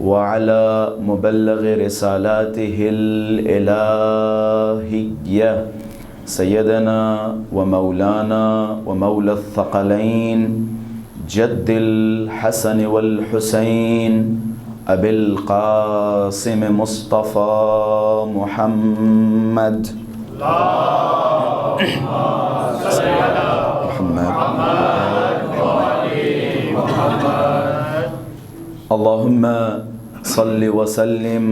وعلى مبلغ رسالاته الإلهية سيدنا ومولانا ومولى الثقلين جد الحسن والحسين أبي القاسم مصطفى محمد اللهم صل على محمد وآل محمد. اللهم صل وسلم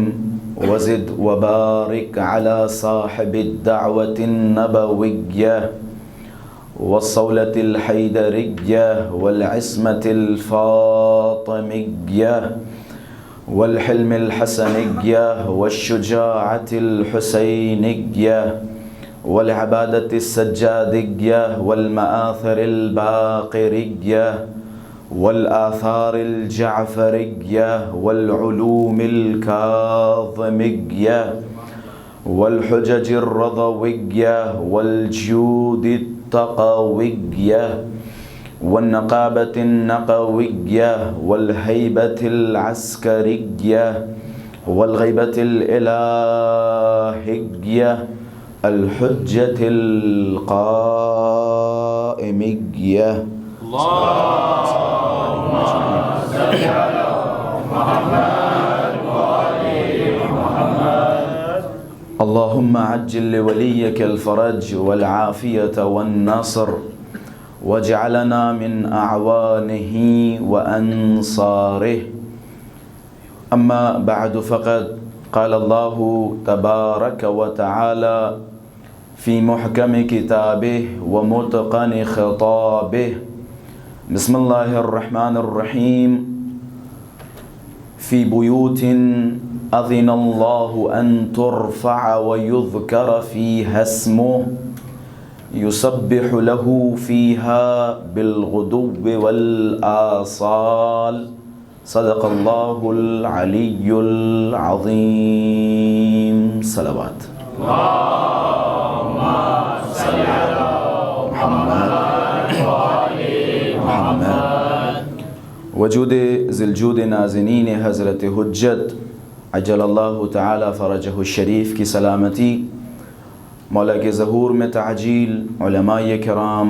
وزد وبارك على صاحب الدعوة النبوية والصولة الحيدرية والعصمة الفاطمية والحلم الحسنية والشجاعة الحسينية والعبادة السجادية والمآثر الباقرية والآثار الجعفرية والعلوم الكاظمية والحجج الرضوية والجود التقوية والنقابة النقوية والهيبة العسكرية والغيبة الإلهية الحجة القائمية. اللهم صل على محمد وآل محمد. اللهم عجل لوليك الفرج والعافية والنصر واجعلنا من أعوانه وأنصاره. أما بعد فقد قال الله تبارك وتعالى في محكم كتابه ومتقن خطابه بسم الله الرحمن الرحيم في بيوت أذن الله أن ترفع ويذكر فيها اسمه يسبح له فيها بالغدو والآصال. صدق الله العلي العظيم. صلوات. اللهم صل على محمد وآل محمد. وجود ذی الجود نازنین حضرت حجت عجل اللہ تعالی فرجہ الشریف کی سلامتی، مولا کے ظہور میں تعجیل، علماء کرام،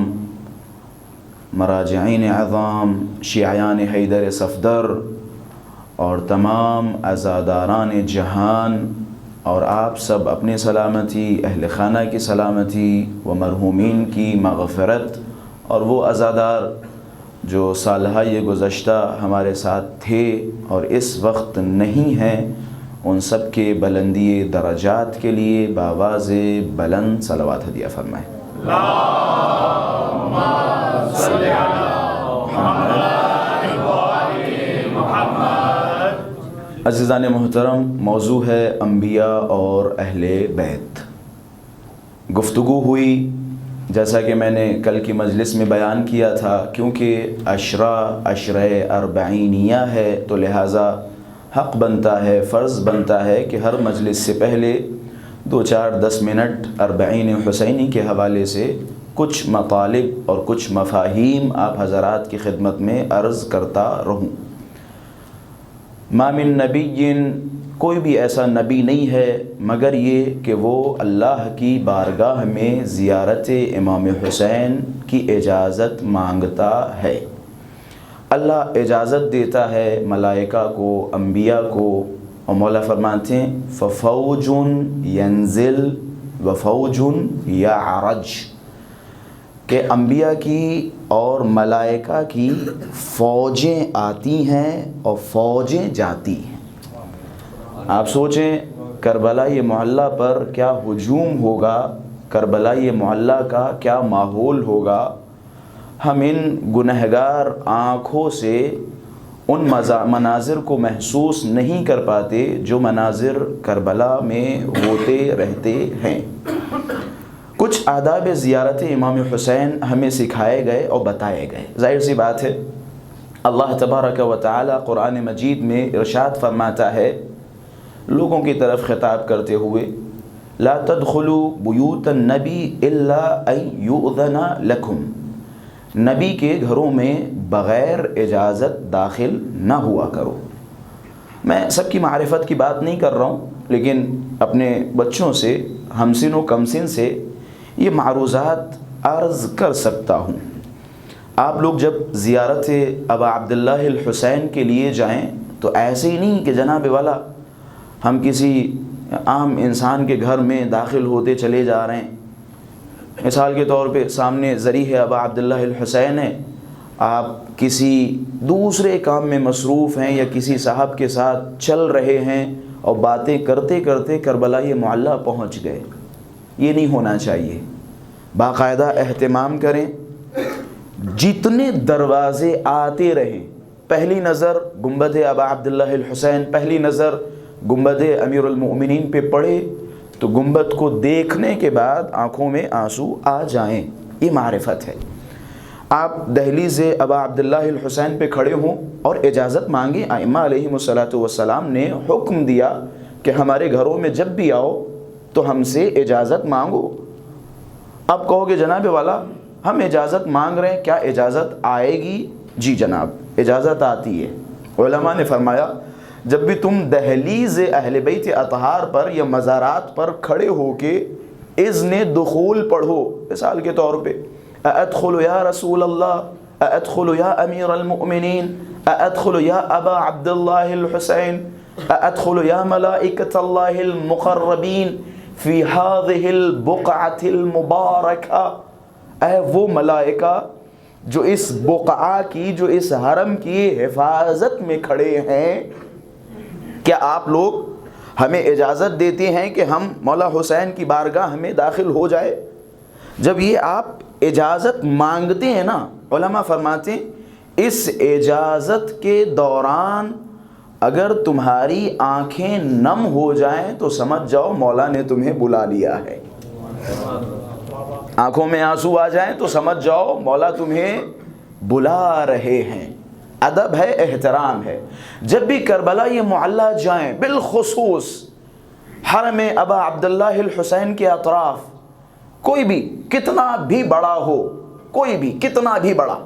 مراجعین اعظام، شیعیان حیدر صفدر اور تمام عزاداران جہان اور آپ سب اپنی سلامتی، اہل خانہ کی سلامتی و مرحومین کی مغفرت، اور وہ عزادار جو سالہ گزشتہ ہمارے ساتھ تھے اور اس وقت نہیں ہیں، ان سب کے بلندی درجات کے لیے بآواز بلند صلوات ہدیہ فرمائیں. اللہم صل علی محمد وآل محمد. عزیزان محترم، موضوع ہے انبیاء اور اہل بیت. گفتگو ہوئی، جیسا کہ میں نے کل کی مجلس میں بیان کیا تھا، کیونکہ عشرہ اربعینیہ ہے تو لہٰذا حق بنتا ہے، فرض بنتا ہے کہ ہر مجلس سے پہلے 2-4-10 منٹ اربعین حسینی کے حوالے سے کچھ مطالب اور کچھ مفاہیم آپ حضرات کی خدمت میں عرض کرتا رہوں. ما من نبی، کوئی بھی ایسا نبی نہیں ہے مگر یہ کہ وہ اللہ کی بارگاہ میں زیارت امام حسین کی اجازت مانگتا ہے. اللہ اجازت دیتا ہے ملائکہ کو، انبیاء کو، اور مولا فرماتے ہیں فَفَوْجٌ يَنزِلْ وَفَوْجٌ يَعْرَجْ، کہ انبیاء کی اور ملائکہ کی فوجیں آتی ہیں اور فوجیں جاتی ہیں. آپ سوچیں کربلا یہ محلہ پر کیا ہجوم ہوگا، کربلا یہ محلہ کا کیا ماحول ہوگا. ہم ان گنہگار آنکھوں سے ان مناظر کو محسوس نہیں کر پاتے جو مناظر کربلا میں ہوتے رہتے ہیں. کچھ آداب زیارت امام حسین ہمیں سکھائے گئے اور بتائے گئے. ظاہر سی بات ہے، اللہ تبارک و تعالی قرآن مجید میں ارشاد فرماتا ہے لوگوں کی طرف خطاب کرتے ہوئے، لا تدخلوا بیوت النبی الا ان یؤذن لکم، نبی کے گھروں میں بغیر اجازت داخل نہ ہوا کرو. میں سب کی معرفت کی بات نہیں کر رہا ہوں، لیکن اپنے بچوں سے، ہمسن و کمسن سے یہ معروضات عرض کر سکتا ہوں۔ آپ لوگ جب زیارت ابا عبداللہ الحسین کے لیے جائیں تو ایسے ہی نہیں کہ جناب والا ہم کسی عام انسان کے گھر میں داخل ہوتے چلے جا رہے ہیں۔ مثال کے طور پہ سامنے ذریح ابا عبداللہ الحسین ہے، آپ کسی دوسرے کام میں مصروف ہیں یا کسی صاحب کے ساتھ چل رہے ہیں اور باتیں کرتے کرتے کربلا معلیٰ پہنچ گئے۔ یہ نہیں ہونا چاہیے۔ باقاعدہ اہتمام کریں، جتنے دروازے آتے رہیں، پہلی نظر گنبد ابا عبداللہ الحسین، پہلی نظر گنبد امیر المؤمنین پہ پڑے تو گنبد کو دیکھنے کے بعد آنکھوں میں آنسو آ جائیں، یہ معرفت ہے۔ آپ دہلیز ابا عبداللہ الحسین پہ کھڑے ہوں اور اجازت مانگیں۔ ائمہ علیہم الصلاۃ والسلام نے حکم دیا کہ ہمارے گھروں میں جب بھی آؤ تو ہم سے اجازت مانگو۔ اب کہو گے جناب والا ہم اجازت مانگ رہے ہیں، کیا اجازت آئے گی؟ جی جناب، اجازت آتی ہے۔ علماء نے فرمایا جب بھی تم دہلیز اہل بیت اطہار پر یا مزارات پر کھڑے ہو کے اذن دخول پڑھو، مثال کے طور پہ ادخل یا رسول اللہ، ادخل یا امیر المؤمنین، ادخل یا ابا عبداللہ الحسین، ادخل یا ملائکۃ اللہ المقربین فی هذه البقعۃ المبارکہ، اے وہ ملائکہ جو اس بقعہ کی، جو اس حرم کی حفاظت میں کھڑے ہیں، کیا آپ لوگ ہمیں اجازت دیتے ہیں کہ ہم مولا حسین کی بارگاہ میں داخل ہو جائے؟ جب یہ آپ اجازت مانگتے ہیں نا، علماء فرماتے ہیں اس اجازت کے دوران اگر تمہاری آنکھیں نم ہو جائیں تو سمجھ جاؤ مولا نے تمہیں بلا لیا ہے۔ آنکھوں میں آنسو آ جائیں تو سمجھ جاؤ مولا تمہیں بلا رہے ہیں۔ ادب ہے، احترام ہے۔ جب بھی کربلا معلیٰ جائیں، بالخصوص حرم ابا عبداللہ الحسین کے اطراف، کوئی بھی کتنا بھی بڑا ہو، کوئی بھی کتنا بھی بڑا،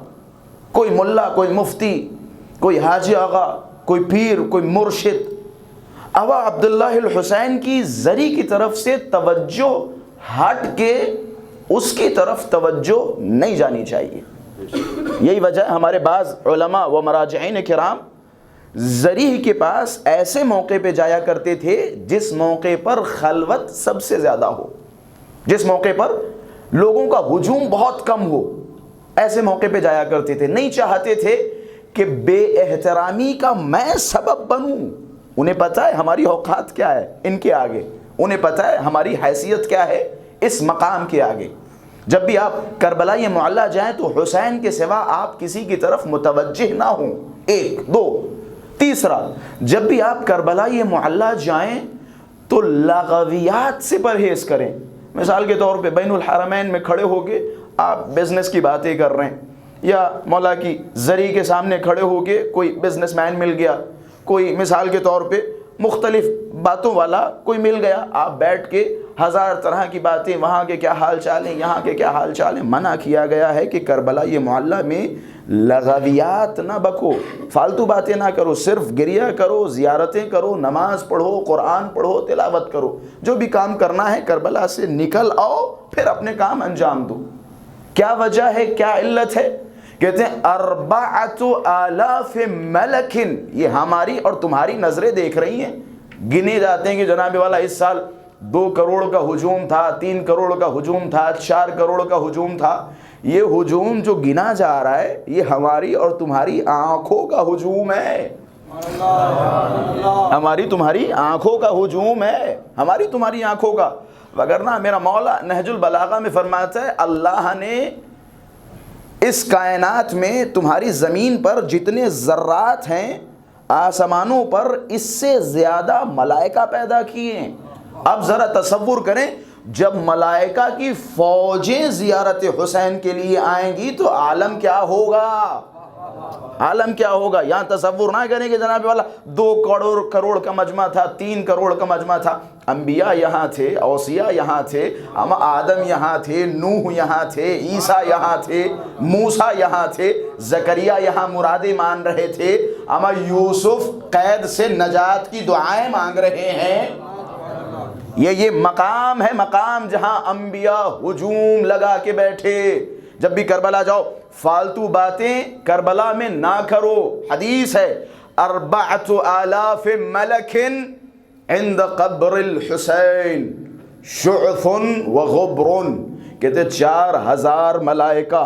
کوئی ملا، کوئی مفتی، کوئی حاجی آغا، کوئی پیر، کوئی مرشد، ابا عبداللہ الحسین کی زری کی طرف سے توجہ ہٹ کے اس کی طرف توجہ نہیں جانی چاہیے۔ یہی وجہ ہے ہمارے بعض علماء و مراجعین کرام ذریح کے پاس ایسے موقع پہ جایا کرتے تھے جس موقع پر خلوت سب سے زیادہ ہو، جس موقع پر لوگوں کا ہجوم بہت کم ہو، ایسے موقع پہ جایا کرتے تھے۔ نہیں چاہتے تھے کہ بے احترامی کا میں سبب بنوں۔ انہیں پتہ ہے ہماری اوقات کیا ہے ان کے آگے، انہیں پتہ ہے ہماری حیثیت کیا ہے اس مقام کے آگے۔ جب بھی آپ کربلا معلیٰ جائیں تو حسین کے سوا آپ کسی کی طرف متوجہ نہ ہوں، ایک۔ دو، تیسرا، جب بھی آپ کربلا معلیٰ جائیں تو لغویات سے پرہیز کریں۔ مثال کے طور پہ بین الحرمین میں کھڑے ہو کے آپ بزنس کی باتیں کر رہے ہیں، یا مولا کی زری کے سامنے کھڑے ہو کے کوئی بزنس مین مل گیا، کوئی مثال کے طور پہ مختلف باتوں والا کوئی مل گیا، آپ بیٹھ کے ہزار طرح کی باتیں، وہاں کے کیا حال چال ہیں، یہاں کے کیا حال چال ہیں۔ منع کیا گیا ہے کہ کربلا معلیٰ میں لغویات نہ بکو، فالتو باتیں نہ کرو، صرف گریہ کرو، زیارتیں کرو، نماز پڑھو، قرآن پڑھو، تلاوت کرو، جو بھی کام کرنا ہے کربلا سے نکل آؤ، پھر اپنے کام انجام دو۔ کیا وجہ ہے، کیا علت ہے؟ کہتے ہیں 4,000 ملک، یہ ہماری اور تمہاری نظریں دیکھ رہی ہیں، گنے جاتے ہیں کہ جناب والا اس سال 2 کروڑ کا ہجوم تھا، 3 کروڑ کا ہجوم تھا، 4 کروڑ کا ہجوم تھا۔ یہ ہجوم جو گنا جا رہا ہے یہ ہماری اور تمہاری آنکھوں کا ہجوم ہے، ہماری تمہاری آنکھوں کا ہجوم ہے، ہماری تمہاری آنکھوں کا۔ وگرنہ میرا مولا نہج البلاغہ میں فرماتا ہے اللہ نے اس کائنات میں تمہاری زمین پر جتنے ذرات ہیں، آسمانوں پر اس سے زیادہ ملائکہ پیدا کیے ہیں۔ اب ذرا تصور کریں جب ملائکہ کی فوجیں زیارت حسین کے لیے آئیں گی تو عالم کیا ہوگا، عالم کیا ہوگا۔ یہاں تصور نہ کریں کہ جناب والا 2 کروڑ کا مجمع تھا، 3 کروڑ کا مجمع تھا۔ انبیاء یہاں تھے، اوصیاء یہاں تھے، آدم یہاں تھے، نوح یہاں تھے، عیسیٰ یہاں تھے، موسیٰ یہاں تھے، زکریا یہاں مرادیں مان رہے تھے، اما یوسف قید سے نجات کی دعائیں مانگ رہے ہیں. یہ مقام ہے، مقام جہاں انبیاء ہجوم لگا کے بیٹھے. جب بھی کربلا جاؤ فالتو باتیں کربلا میں نہ کرو. حدیث ہے 4,000 ملک عند قبر الحسین شعث وغبر. کہتے 4,000 ملائکہ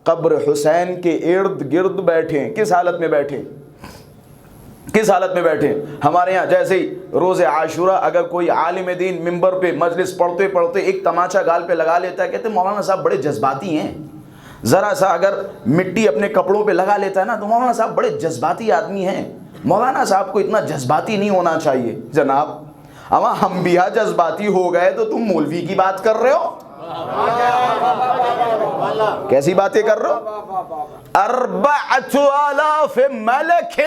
قبر حسین کے ارد گرد بیٹھے. کس حالت میں بیٹھے؟ کس حالت میں بیٹھے؟ ہمارے یہاں جیسے ہی روز عاشورہ اگر کوئی عالم دین منبر پہ مجلس پڑھتے پڑھتے ایک تماچا گال پہ لگا لیتا ہے، کہتے مولانا صاحب بڑے جذباتی ہیں. ذرا سا اگر مٹی اپنے کپڑوں پہ لگا لیتا ہے نا تو مولانا صاحب بڑے جذباتی آدمی ہیں. مولانا صاحب کو اتنا جذباتی نہیں ہونا چاہیے. جناب اما ہم بھی جذباتی ہو گئے تو تم مولوی کی بات کر رہے ہو. کیسی باتیں کر رہے ہو؟ 4,000 ملک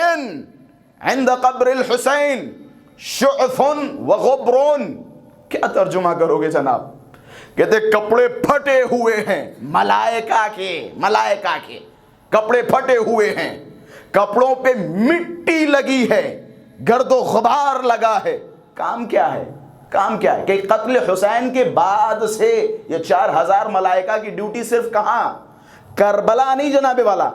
عند قبر الحسین شعث وغبر. کیا ترجمہ کرو گے جناب؟ کہتے کپڑے پھٹے ہوئے ہیں ملائکہ کے کپڑے پھٹے ہوئے ہیں، کپڑوں پہ مٹی لگی ہے، گرد و غبار لگا ہے. کام کیا ہے؟ کام کیا ہے کہ قتل حسین کے بعد سے یہ 4,000 ملائکہ کی ڈیوٹی صرف کہاں؟ کربلا نہیں جناب والا،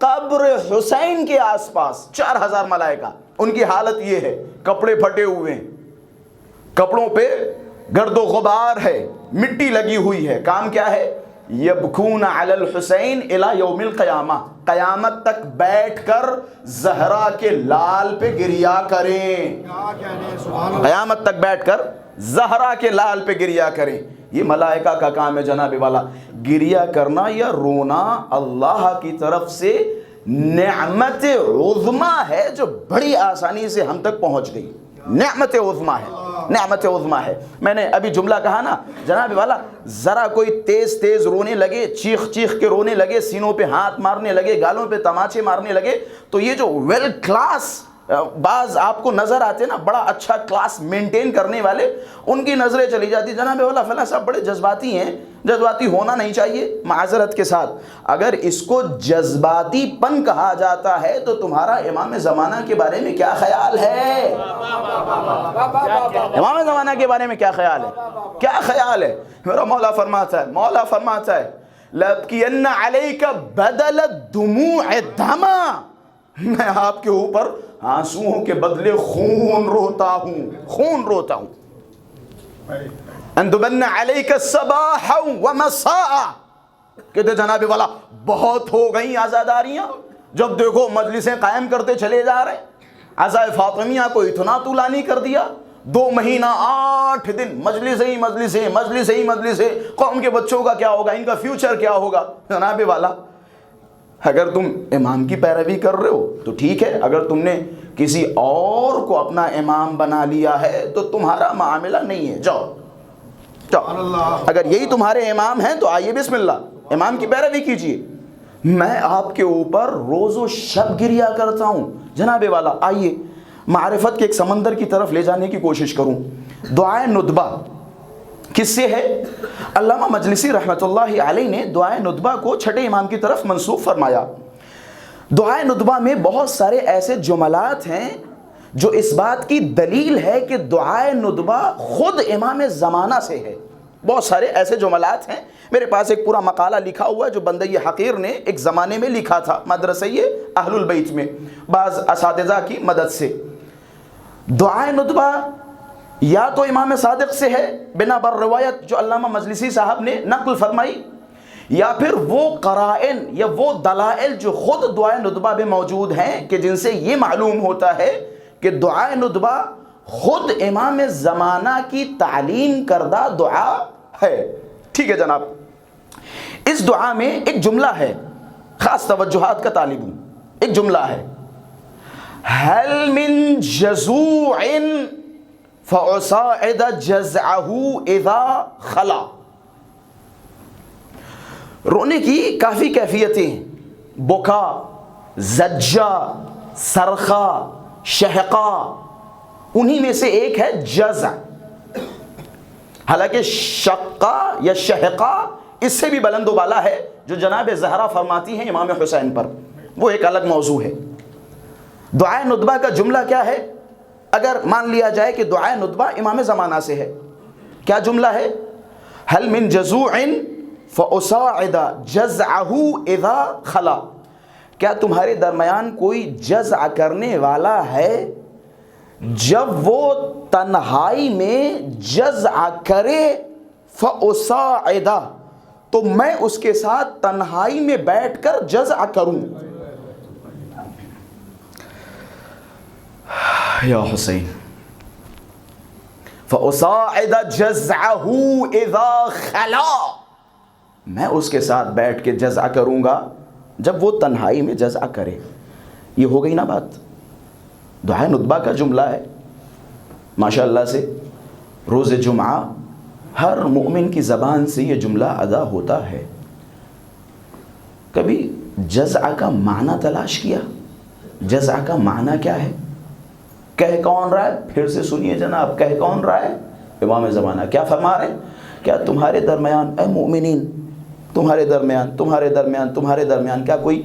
قبر حسین کے آس پاس 4,000 ملائکہ. ان کی حالت یہ ہے، کپڑے پھٹے ہوئے ہیں، کپڑوں پہ گرد و غبار ہے، مٹی لگی ہوئی ہے. کام کیا ہے؟ یبکون علی الحسین الی یوم القیامہ. قیامت تک بیٹھ کر زہرا کے لال پہ گریا کریں. قیامت تک بیٹھ کر زہرا کے لال پہ گریا کریں. یہ ملائکہ کا کام ہے جناب والا. گریا کرنا یا رونا اللہ کی طرف سے نعمت عظمی ہے جو بڑی آسانی سے ہم تک پہنچ گئی. نعمت عظمی ہے، نعمت عظمی ہے. میں نے ابھی جملہ کہا نا جناب والا، ذرا کوئی تیز تیز رونے لگے، چیخ چیخ کے رونے لگے، سینوں پہ ہاتھ مارنے لگے، گالوں پہ تماچے مارنے لگے، تو یہ جو ویل کلاس بعض آپ کو نظر آتے نا، بڑا اچھا کلاس مینٹین کرنے والے، ان کی نظریں چلی جاتی جناب والا فلاں صاحب بڑے جذباتی ہیں. جذباتی ہونا نہیں چاہیے معذرت کے ساتھ. اگر اس کو جذباتی پن کہا جاتا ہے تو تمہارا امام زمانہ کے بارے میں کیا خیال ہے؟ امام زمانہ کے بارے میں کیا خیال ہے؟ کیا خیال ہے؟ میرا مولا فرماتا ہے لَأَبْكِيَنَّ عَلَيْكَ بَدَلَ الدُّمُوعِ دَمًا. میں آپ کے اوپر آنسوؤں کے بدلے خون روتا ہوں. اندبن علیک الصباح ومساء. کہتے جناب والا بہت ہو گئی آزاداریاں. جب دیکھو مجلسیں قائم کرتے چلے جا رہے. عزائے فاطمیہ کو اتنا طولانی کر دیا، 2 مہینہ 8 دن مجلسیں. قوم کے بچوں کا کیا ہوگا؟ ان کا فیوچر کیا ہوگا؟ جناب والا اگر تم امام کی پیروی کر رہے ہو تو ٹھیک ہے، اگر تم نے کسی اور کو اپنا امام بنا لیا ہے تو تمہارا معاملہ نہیں ہے. جاؤ اگر یہی تمہارے امام ہیں تو آئیے بسم اللہ امام کی پیروی کیجیے. میں آپ کے اوپر روز و شب گریا کرتا ہوں. جناب والا آئیے معرفت کے ایک سمندر کی طرف لے جانے کی کوشش کروں. دعائے ندبہ کس سے ہے؟ علامہ مجلسی رحمۃ اللہ علیہ نے دعائے ندبہ کو چھٹے امام کی طرف منسوب فرمایا. دعائے ندبہ میں بہت سارے ایسے جملات ہیں جو اس بات کی دلیل ہے کہ دعائے ندبہ خود امام زمانہ سے ہے. بہت سارے ایسے جملات ہیں. میرے پاس ایک پورا مقالہ لکھا ہوا ہے جو بندہ حقیر نے ایک زمانے میں لکھا تھا مدرسہ اہل البیت میں بعض اساتذہ کی مدد سے. دعائے ندبہ یا تو امام صادق سے ہے بنا بر روایت جو علامہ مجلسی صاحب نے نقل فرمائی، یا پھر وہ قرائن یا وہ دلائل جو خود دعائے ندبہ میں موجود ہیں کہ جن سے یہ معلوم ہوتا ہے کہ دعائے ندبہ خود امام زمانہ کی تعلیم کردہ دعا ہے. ٹھیک ہے جناب. اس دعا میں ایک جملہ ہے، خاص توجہات کا طالب ہوں. ایک جملہ ہے هل من جزوع فأصاعد جزعه اذا خلا. رونے کی کافی کیفیتیں ہیں. بکا، زجہ، صرخہ، شہقہ، انہی میں سے ایک ہے جزع. حالانکہ شقہ یا شہقہ اس سے بھی بلند و بالا ہے جو جناب زہرا فرماتی ہیں امام حسین پر، وہ ایک الگ موضوع ہے. دعائے ندبہ کا جملہ کیا ہے؟ اگر مان لیا جائے کہ دعائے ندبہ امام زمانہ سے ہے، کیا جملہ ہے؟ هل من جزوع فأساعد جزعه اذا خلا، کیا تمہارے درمیان کوئی جزع کرنے والا ہے جب وہ تنہائی میں جزع کرے، فأساعد تو میں اس کے ساتھ تنہائی میں بیٹھ کر جزع کروں. یا حسین، فأساعد جزعه اذا خلا، میں اس کے ساتھ بیٹھ کے جزع کروں گا جب وہ تنہائی میں جزع کرے. یہ ہو گئی نا بات. دعائے ندبہ کا جملہ ہے. ماشاءاللہ سے روز جمعہ ہر مومن کی زبان سے یہ جملہ ادا ہوتا ہے. کبھی جزع کا معنی تلاش کیا؟ جزع کا معنی کیا ہے؟ کہہ کون رہا ہے؟ پھر سے سنیے جناب، کہہ کون رہا ہے؟ امام زمانہ کیا فرما رہے ہیں؟ کیا تمہارے درمیان اے مومنین، تمہارے درمیان کیا کوئی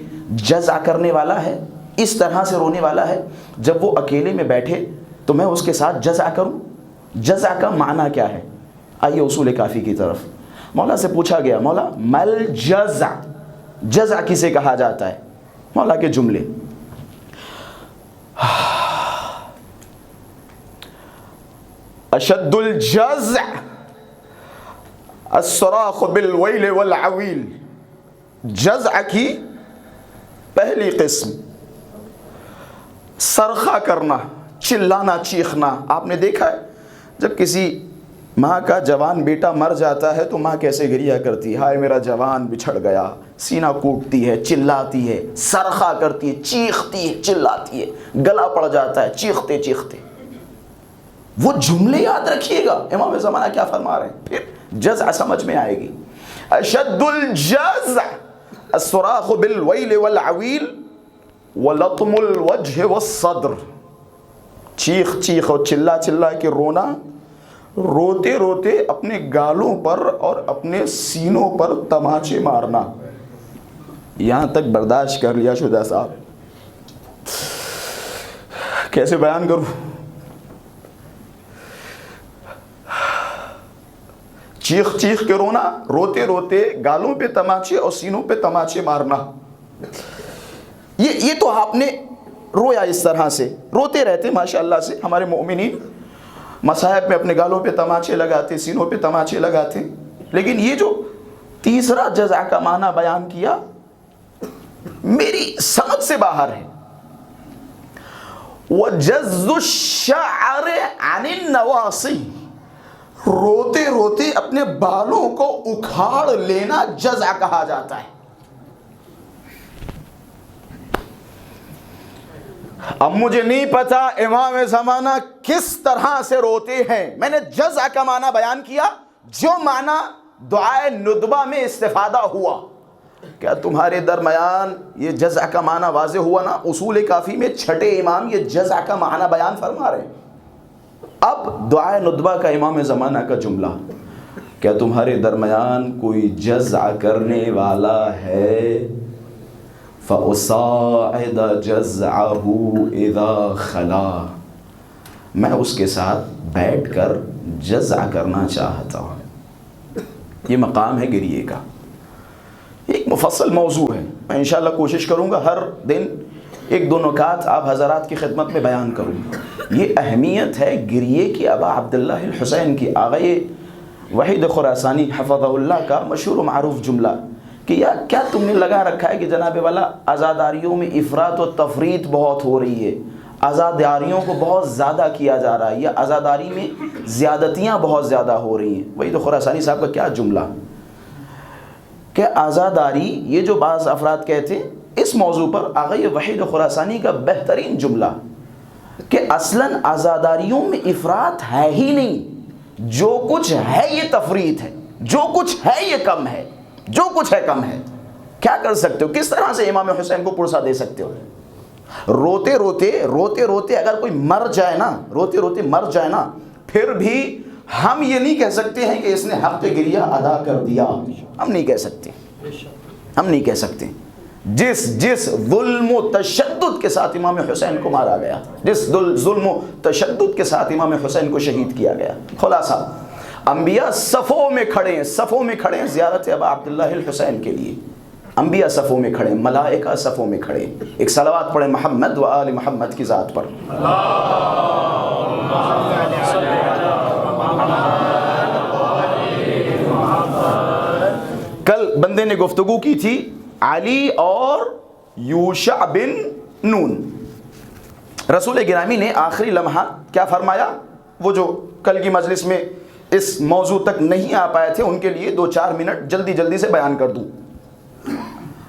جزع کرنے والا ہے، اس طرح سے رونے والا ہے جب وہ اکیلے میں بیٹھے تو میں اس کے ساتھ جزع کروں؟ جزع کا معنی کیا ہے؟ آئیے اصول کافی کی طرف. مولا سے پوچھا گیا، مولا مل جزع، جزع کسے کہا جاتا ہے؟ مولا کے جملے، اشد الجزع الصراخ بالویل والعویل. جزع کی پہلی قسم صرخہ کرنا، چلانا، چیخنا. آپ نے دیکھا ہے جب کسی ماں کا جوان بیٹا مر جاتا ہے تو ماں کیسے گریہ کرتی ہے، ہائے میرا جوان بچھڑ گیا، سینہ کوٹتی ہے، چلاتی ہے، صرخہ کرتی ہے، چیختی ہے، چلاتی ہے، گلا پڑ جاتا ہے چیختے چیختے. وہ جملے یاد رکھیے گا امام زمانہ کیا فرما رہے ہیں، پھر جزع سمجھ میں آئے گی. اشد الجزع الصراخ بالویل والعویل ولطم الوجه والصدر. چیخ چیخ اور چلا چلا کے رونا، روتے روتے اپنے گالوں پر اور اپنے سینوں پر تماچے مارنا. یہاں تک برداشت کر لیا شجاع صاحب، کیسے بیان کروں؟ چیخ چیخ کے رونا، روتے روتے گالوں پہ تماچے اور سینوں پہ تماچے مارنا. یہ تو آپ نے رویا اس طرح سے، روتے رہتے ماشاءاللہ سے ہمارے مومنین مصاحب میں اپنے گالوں پہ تماچے لگاتے، سینوں پہ تماچے لگاتے. لیکن یہ جو تیسرا جزع کا معنی بیان کیا میری سمجھ سے باہر ہے. وَجَزُّ الشَّعْرِ عَنِ النَّوَاصِي، روتے روتے اپنے بالوں کو اکھاڑ لینا جزع کہا جاتا ہے. اب مجھے نہیں پتا امام زمانہ کس طرح سے روتے ہیں. میں نے جزع کا معنی بیان کیا جو معنی دعائے ندبہ میں استفادہ ہوا. کیا تمہارے درمیان یہ جزع کا معنی واضح ہوا نا؟ اصول کافی میں چھٹے امام یہ جزع کا معنی بیان فرما رہے ہیں. اب دعائے ندبہ کا امام زمانہ کا جملہ، کیا تمہارے درمیان کوئی جزع کرنے والا ہے؟ فَأُصَاعِدَ جَزْعَهُ اِذَا خَلَا، میں اس کے ساتھ بیٹھ کر جزع کرنا چاہتا ہوں. یہ مقام ہے گریے کا، ایک مفصل موضوع ہے. میں انشاءاللہ کوشش کروں گا ہر دن ایک دو نکات آپ حضرات کی خدمت میں بیان کروں. یہ اہمیت ہے گریے کی ابا عبداللہ الحسین کی. آغا وحید خراسانی حفظہ اللہ کا مشہور و معروف جملہ کہ یا کیا تم نے لگا رکھا ہے کہ جناب والا عزاداریوں میں افراط و تفریط بہت ہو رہی ہے، عزاداریوں کو بہت زیادہ کیا جا رہا ہے، یا عزاداری میں زیادتیاں بہت زیادہ ہو رہی ہیں. وہی تو خراسانی صاحب کا کیا جملہ کہ عزاداری، یہ جو بعض افراد کہتے ہیں اس موضوع پر آغا وحید خراسانی کا بہترین جملہ کہ اصلاً عزاداریوں میں افراط ہے ہی نہیں، جو کچھ ہے یہ تفریط ہے، جو کچھ ہے یہ کم ہے، جو کچھ ہے کم ہے. کیا کر سکتے ہو؟ کس طرح سے امام حسین کو پرسا دے سکتے ہو؟ روتے روتے اگر کوئی مر جائے نا، روتے روتے مر جائے نا، پھر بھی ہم یہ نہیں کہہ سکتے ہیں کہ اس نے حق گریہ ادا کر دیا. ہم نہیں کہہ سکتے. جس ظلم و تشدد کے ساتھ امام حسین کو مارا گیا، جس ظلم و تشدد کے ساتھ امام حسین کو شہید کیا گیا۔ خلاصہ انبیاء صفوں میں کھڑے ہیں زیارت ابا عبداللہ الحسین کے لیے، انبیاء صفوں میں کھڑے ہیں، ملائکہ صفوں میں کھڑے ہیں۔ ایک صلوات پڑھیں محمد و آل محمد کی ذات پر۔ کل بندے نے گفتگو کی تھی علی اور یوشع بن نون۔ رسول گرامی نے آخری لمحہ کیا فرمایا؟ وہ جو کل کی مجلس میں اس موضوع تک نہیں آ پائے تھے ان کے لیے 2-4 منٹ جلدی سے بیان کر دوں۔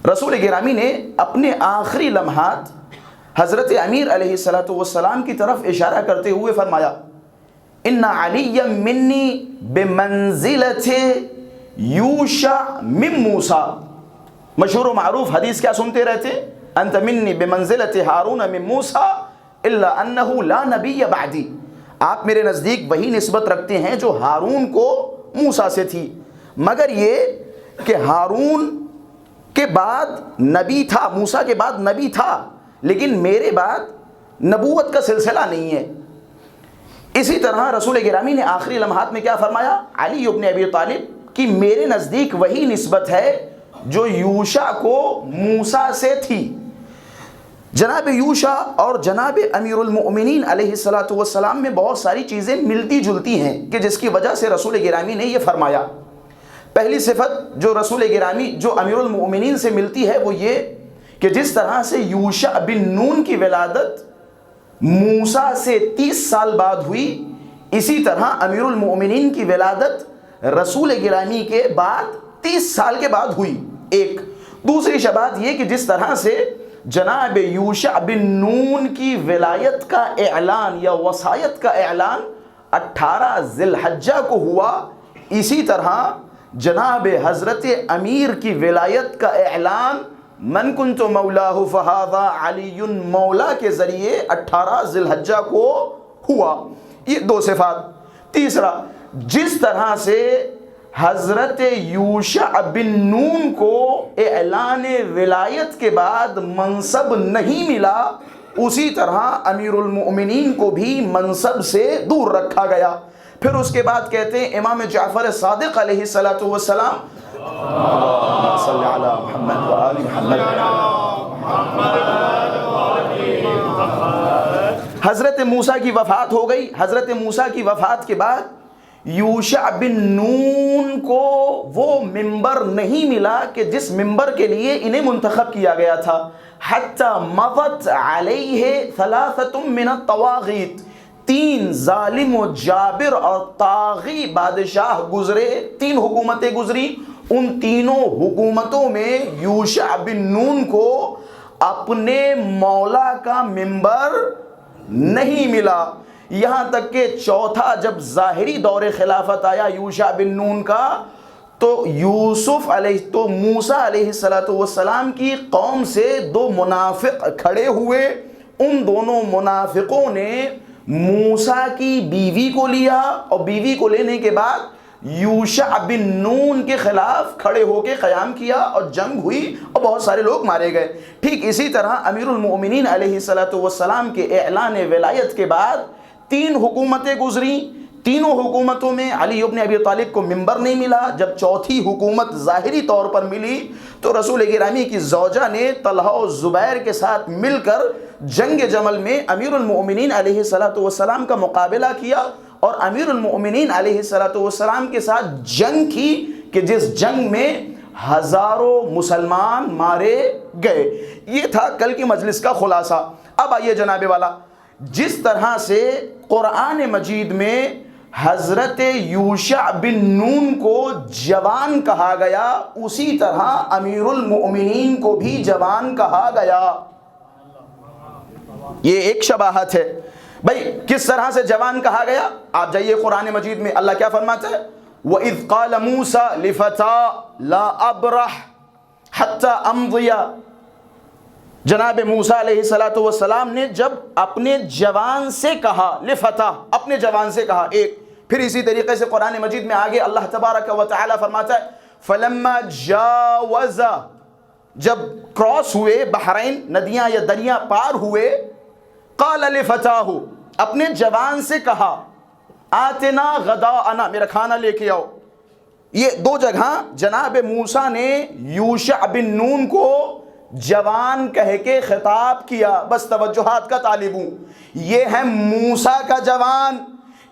رسول گرامی نے اپنے آخری لمحات حضرت امیر علیہ السلام کی طرف اشارہ کرتے ہوئے فرمایا ان علی منی بمنزلت یوشع من موسیٰ۔ مشہور و معروف حدیث کیا سنتے رہتے؟ انت منی بمنزلت ہارون من موسیٰ الا انہ لا نبی بعدی۔ آپ میرے نزدیک وہی نسبت رکھتے ہیں جو ہارون کو موسیٰ سے تھی، مگر یہ کہ ہارون کے بعد نبی تھا، موسیٰ کے بعد نبی تھا، لیکن میرے بعد نبوت کا سلسلہ نہیں ہے۔ اسی طرح رسول گرامی نے آخری لمحات میں کیا فرمایا؟ علی ابن ابی طالب کہ میرے نزدیک وہی نسبت ہے جو یوشع کو موسیٰ سے تھی۔ جناب یوشع اور جناب امیر المؤمنین علیہ السلام میں بہت ساری چیزیں ملتی جلتی ہیں کہ جس کی وجہ سے رسول گرامی نے یہ فرمایا۔ پہلی صفت جو رسول گرامی جو امیر المؤمنین سے ملتی ہے وہ یہ کہ جس طرح سے یوشع بن نون کی ولادت موسیٰ سے 30 سال بعد ہوئی، اسی طرح امیر المؤمنین کی ولادت رسول گرامی کے بعد 30 سال کے بعد ہوئی۔ ایک دوسری بات یہ کہ جس طرح سے جناب یوشع بن نون کی ولایت کا اعلان یا وصایت کا اعلان 18 ذی الحجہ کو ہوا، اسی طرح جناب حضرت امیر کی ولایت کا اعلان من کنت مولاہ فہذا علی مولا کے ذریعے 18 ذی الحجہ کو ہوا۔ یہ 2 صفات۔ تیسرا، جس طرح سے حضرت یوشع بن نون کو اعلان ولایت کے بعد منصب نہیں ملا، اسی طرح امیر المؤمنین کو بھی منصب سے دور رکھا گیا۔ پھر اس کے بعد کہتے ہیں امام جعفر صادق علیہ السلام اللہم صلی علی محمد و آل محمد۔ حضرت موسیٰ کی وفات ہو گئی۔ حضرت موسیٰ کی وفات کے بعد یوشع بن نون کو وہ ممبر نہیں ملا کہ جس ممبر کے لیے انہیں منتخب کیا گیا تھا۔ حتی مضت علیہ 3 من الطواغیت، 3 ظالم و جابر اور طاغی بادشاہ گزرے، 3 حکومتیں گزری۔ ان تینوں حکومتوں میں یوشع بن نون کو اپنے مولا کا ممبر نہیں ملا، یہاں تک کہ چوتھا جب ظاہری دور خلافت آیا یوشع بن نون کا تو موسیٰ علیہ السلام کی قوم سے 2 منافق کھڑے ہوئے۔ ان دونوں منافقوں نے موسیٰ کی بیوی کو لیا اور بیوی کو لینے کے بعد یوشع بن نون کے خلاف کھڑے ہو کے قیام کیا اور جنگ ہوئی اور بہت سارے لوگ مارے گئے۔ ٹھیک اسی طرح امیر المؤمنین علیہ السلام کے اعلان ولایت کے بعد 3 حکومتیں گزری، تینوں حکومتوں میں علی ابن ابی طالب کو ممبر نہیں ملا۔ جب چوتھی حکومت ظاہری طور پر ملی تو رسول گرامی کی زوجہ نے طلحہ و زبیر کے ساتھ مل کر جنگ جمل میں امیر المؤمنین علیہ السلام کا مقابلہ کیا اور امیر المؤمنین علیہ السلام کے ساتھ جنگ کی کہ جس جنگ میں ہزاروں مسلمان مارے گئے۔ یہ تھا کل کی مجلس کا خلاصہ۔ اب آئیے جناب والا، جس طرح سے قرآن مجید میں حضرت یوشع بن نون کو جوان کہا گیا، اسی طرح امیر المؤمنین کو بھی جوان کہا گیا۔ یہ ایک شباہت ہے۔ بھئی کس طرح سے جوان کہا گیا؟ آپ جائیے قرآن مجید میں اللہ کیا فرماتا ہے؟ وَإِذْ قَالَ مُوسَى لِفَتَىٰ لَا أَبْرَحْ حَتَّىٰ أَمْضِيَ۔ جناب موسیٰ علیہ السلام نے جب اپنے جوان سے کہا، لفتہ اپنے جوان سے کہا ایک، پھر اسی طریقے سے قرآن مجید میں آگے اللہ تبارک و تعالی فرماتا ہے فَلَمَّا جَاوَزَ جب کراس ہوئے بحرین، ندیاں یا دریا پار ہوئے، قال لفتاہ، اپنے جوان سے کہا آتنا غداءنا، میرا کھانا لے کے آؤ۔ یہ دو جگہ جناب موسیٰ نے یوشع بن نون کو جوان کہہ کے خطاب کیا، بس توجہات کا طالب ہوں۔ یہ ہے موسیٰ کا جوان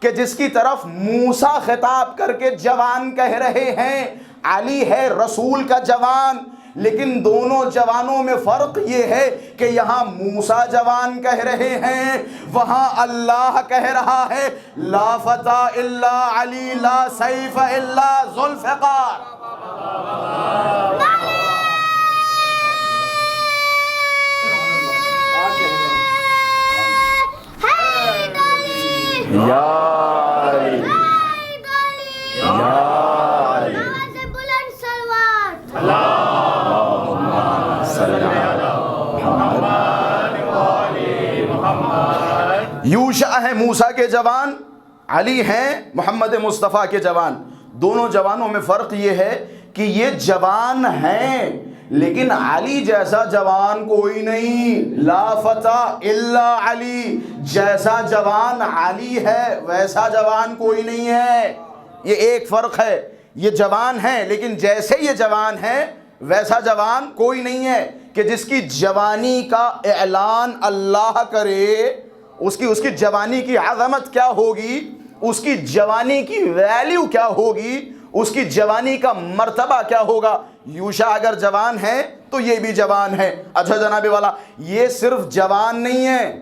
کہ جس کی طرف موسیٰ خطاب کر کے جوان کہہ رہے ہیں، علی ہے رسول کا جوان، لیکن دونوں جوانوں میں فرق یہ ہے کہ یہاں موسیٰ جوان کہہ رہے ہیں، وہاں اللہ کہہ رہا ہے لا فتح الا علی لا سیف الا ذوالفقار۔ یا علی یا علی یوشع ہے موسیٰ کے جوان، علی ہیں محمد مصطفیٰ کے جوان۔ دونوں جوانوں میں فرق یہ ہے کہ یہ جوان ہیں لیکن علی جیسا جوان کوئی نہیں، لا فتح الا علی، جیسا جوان علی ہے ویسا جوان کوئی نہیں ہے۔ یہ ایک فرق ہے، یہ جوان ہیں لیکن جیسے یہ جوان ہے ویسا جوان کوئی نہیں ہے کہ جس کی جوانی کا اعلان اللہ کرے، اس کی جوانی کی عظمت کیا ہوگی، اس کی جوانی کی ویلیو کیا ہوگی، اس کی جوانی کا مرتبہ کیا ہوگا۔ یوشع اگر جوان ہے تو یہ بھی جوان ہے۔ اچھا جناب والا، یہ صرف جوان نہیں ہے،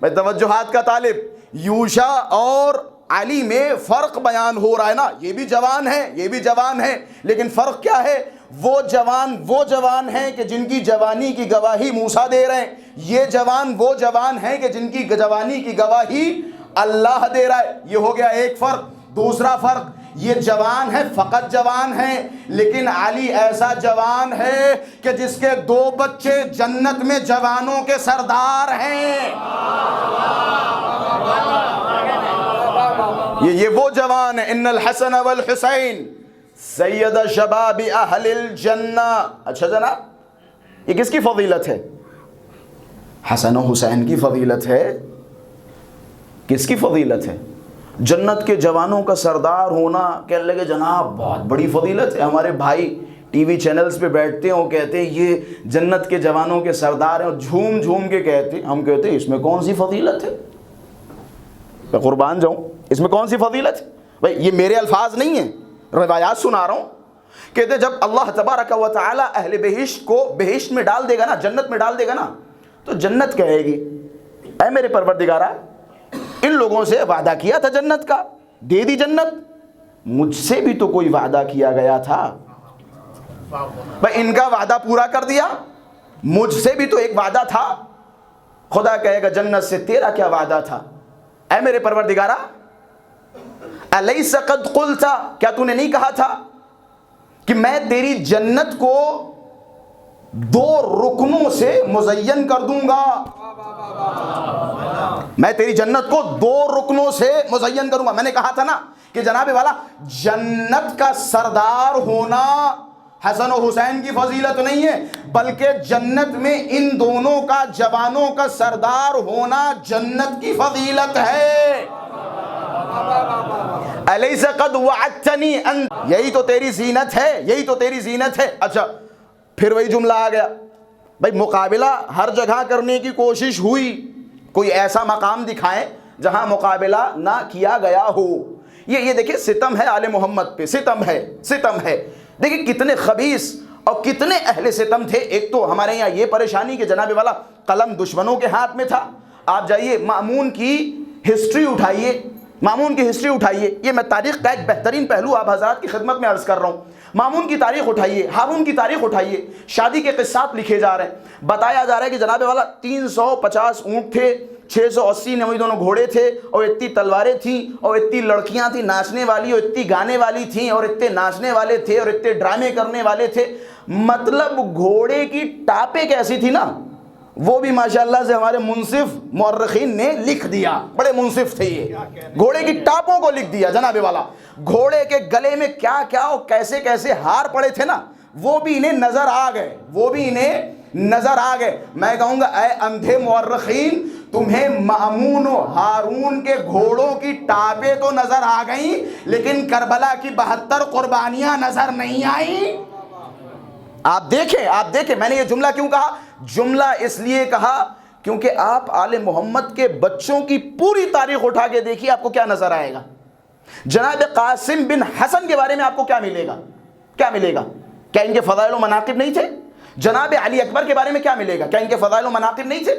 میں توجہات کا طالب، یوشع اور علی میں فرق بیان ہو رہا ہے نا، یہ بھی جوان ہے یہ بھی جوان ہے، لیکن فرق کیا ہے؟ وہ جوان ہیں کہ جن کی جوانی کی گواہی موسیٰ دے رہے ہیں، یہ جوان وہ جوان ہیں کہ جن کی جوانی کی گواہی اللہ دے رہا ہے۔ یہ ہو گیا ایک فرق۔ دوسرا فرق، یہ جوان ہے فقط جوان ہیں، لیکن علی ایسا جوان ہے کہ جس کے 2 بچے جنت میں جوانوں کے سردار ہیں۔ یہ وہ جوان ہے، ان الحسن والحسین سید شباب اہل الجنہ۔ اچھا جناب، یہ کس کی فضیلت ہے؟ حسن و حسین کی فضیلت ہے۔ کس کی فضیلت ہے؟ جنت کے جوانوں کا سردار ہونا، کہنے لگے جناب بہت بڑی فضیلت ہے، ہمارے بھائی ٹی وی چینلز پہ بیٹھتے ہیں وہ کہتے ہیں یہ جنت کے جوانوں کے سردار ہیں، اور جھوم جھوم کے کہتے ہیں، ہم کہتے ہیں اس میں کون سی فضیلت ہے؟ میں قربان جاؤں، اس میں کون سی فضیلت ہے؟ بھائی یہ میرے الفاظ نہیں ہیں، روایات سنا رہا ہوں۔ کہتے جب اللہ تبارک و تعالی اہل بہشت کو بہشت میں ڈال دے گا نا، جنت میں ڈال دے گا نا، تو جنت کہے گی اے میرے پروردگارا، ان لوگوں سے وعدہ کیا تھا جنت کا، دے دی جنت، مجھ سے بھی تو کوئی وعدہ کیا گیا تھا، بھائی ان کا وعدہ پورا کر دیا، مجھ سے بھی تو ایک وعدہ تھا۔ خدا کہے گا جنت سے تیرا کیا وعدہ تھا؟ اے میرے پروردگارا الیس قد قلت، کیا تو نے نہیں کہا تھا کہ میں تیری جنت کو 2 رکنوں سے مزین کر دوں گا، میں تیری جنت کو 2 رکنوں سے مزین کروں گا۔ میں نے کہا تھا نا کہ جناب والا جنت کا سردار ہونا حسن و حسین کی فضیلت نہیں ہے، بلکہ جنت میں ان دونوں کا جوانوں کا سردار ہونا جنت کی فضیلت ہے۔ الیس قد وعدتنی ان، یہی تو تیری زینت ہے، یہی تو تیری زینت ہے۔ اچھا پھر وہی جملہ آ گیا، بھائی مقابلہ ہر جگہ کرنے کی کوشش ہوئی، کوئی ایسا مقام دکھائیں جہاں مقابلہ نہ کیا گیا ہو۔ یہ دیکھیں ستم ہے آل محمد پہ، ستم ہے۔ دیکھیں کتنے خبیث اور کتنے اہل ستم تھے۔ ایک تو ہمارے یہاں یہ پریشانی کہ جناب والا قلم دشمنوں کے ہاتھ میں تھا۔ آپ جائیے مامون کی ہسٹری اٹھائیے، مامون کی ہسٹری اٹھائیے، یہ میں تاریخ کا ایک بہترین پہلو آپ حضرات کی خدمت میں عرض کر رہا ہوں۔ مامون کی تاریخ اٹھائیے، ہارون کی تاریخ اٹھائیے، شادی کے قصات لکھے جا رہے ہیں، بتایا جا رہا ہے کہ جناب والا 350 اونٹ تھے، 680 نوی دونوں گھوڑے تھے، اور اتنی تلواریں تھیں، اور اتنی لڑکیاں تھیں ناچنے والی، اور اتنی گانے والی تھیں، اور اتنے ناچنے والے تھے، اور اتنے ڈرامے کرنے والے تھے۔ مطلب گھوڑے کی ٹاپیں کیسی تھی نا، وہ بھی ماشاءاللہ سے ہمارے منصف مورخین نے لکھ دیا، بڑے منصف تھے یہ، گھوڑے کی ٹاپوں کو لکھ دیا جناب والا۔ گھوڑے کے گلے میں کیا کیا اور کیسے کیسے ہار پڑے تھے نا، وہ بھی انہیں نظر آ گئے، وہ بھی انہیں نظر آ گئے۔ میں کہوں گا اے اندھے مورخین، تمہیں مامون و ہارون کے گھوڑوں کی ٹاپیں تو نظر آ گئیں، لیکن کربلا کی 72 قربانیاں نظر نہیں آئیں۔ آپ دیکھیں میں نے یہ جملہ کیوں کہا؟ جملہ اس لیے کہا کیونکہ آپ آل محمد کے بچوں کی پوری تاریخ اٹھا کے دیکھیے، آپ کو کیا نظر آئے گا؟ جناب قاسم بن حسن کے بارے میں آپ کو کیا ملے گا؟ کیا ملے گا؟ کیا ان کے فضائل و مناقب نہیں تھے؟ جناب علی اکبر کے بارے میں کیا ملے گا؟ کیا ان کے فضائل و مناقب نہیں تھے؟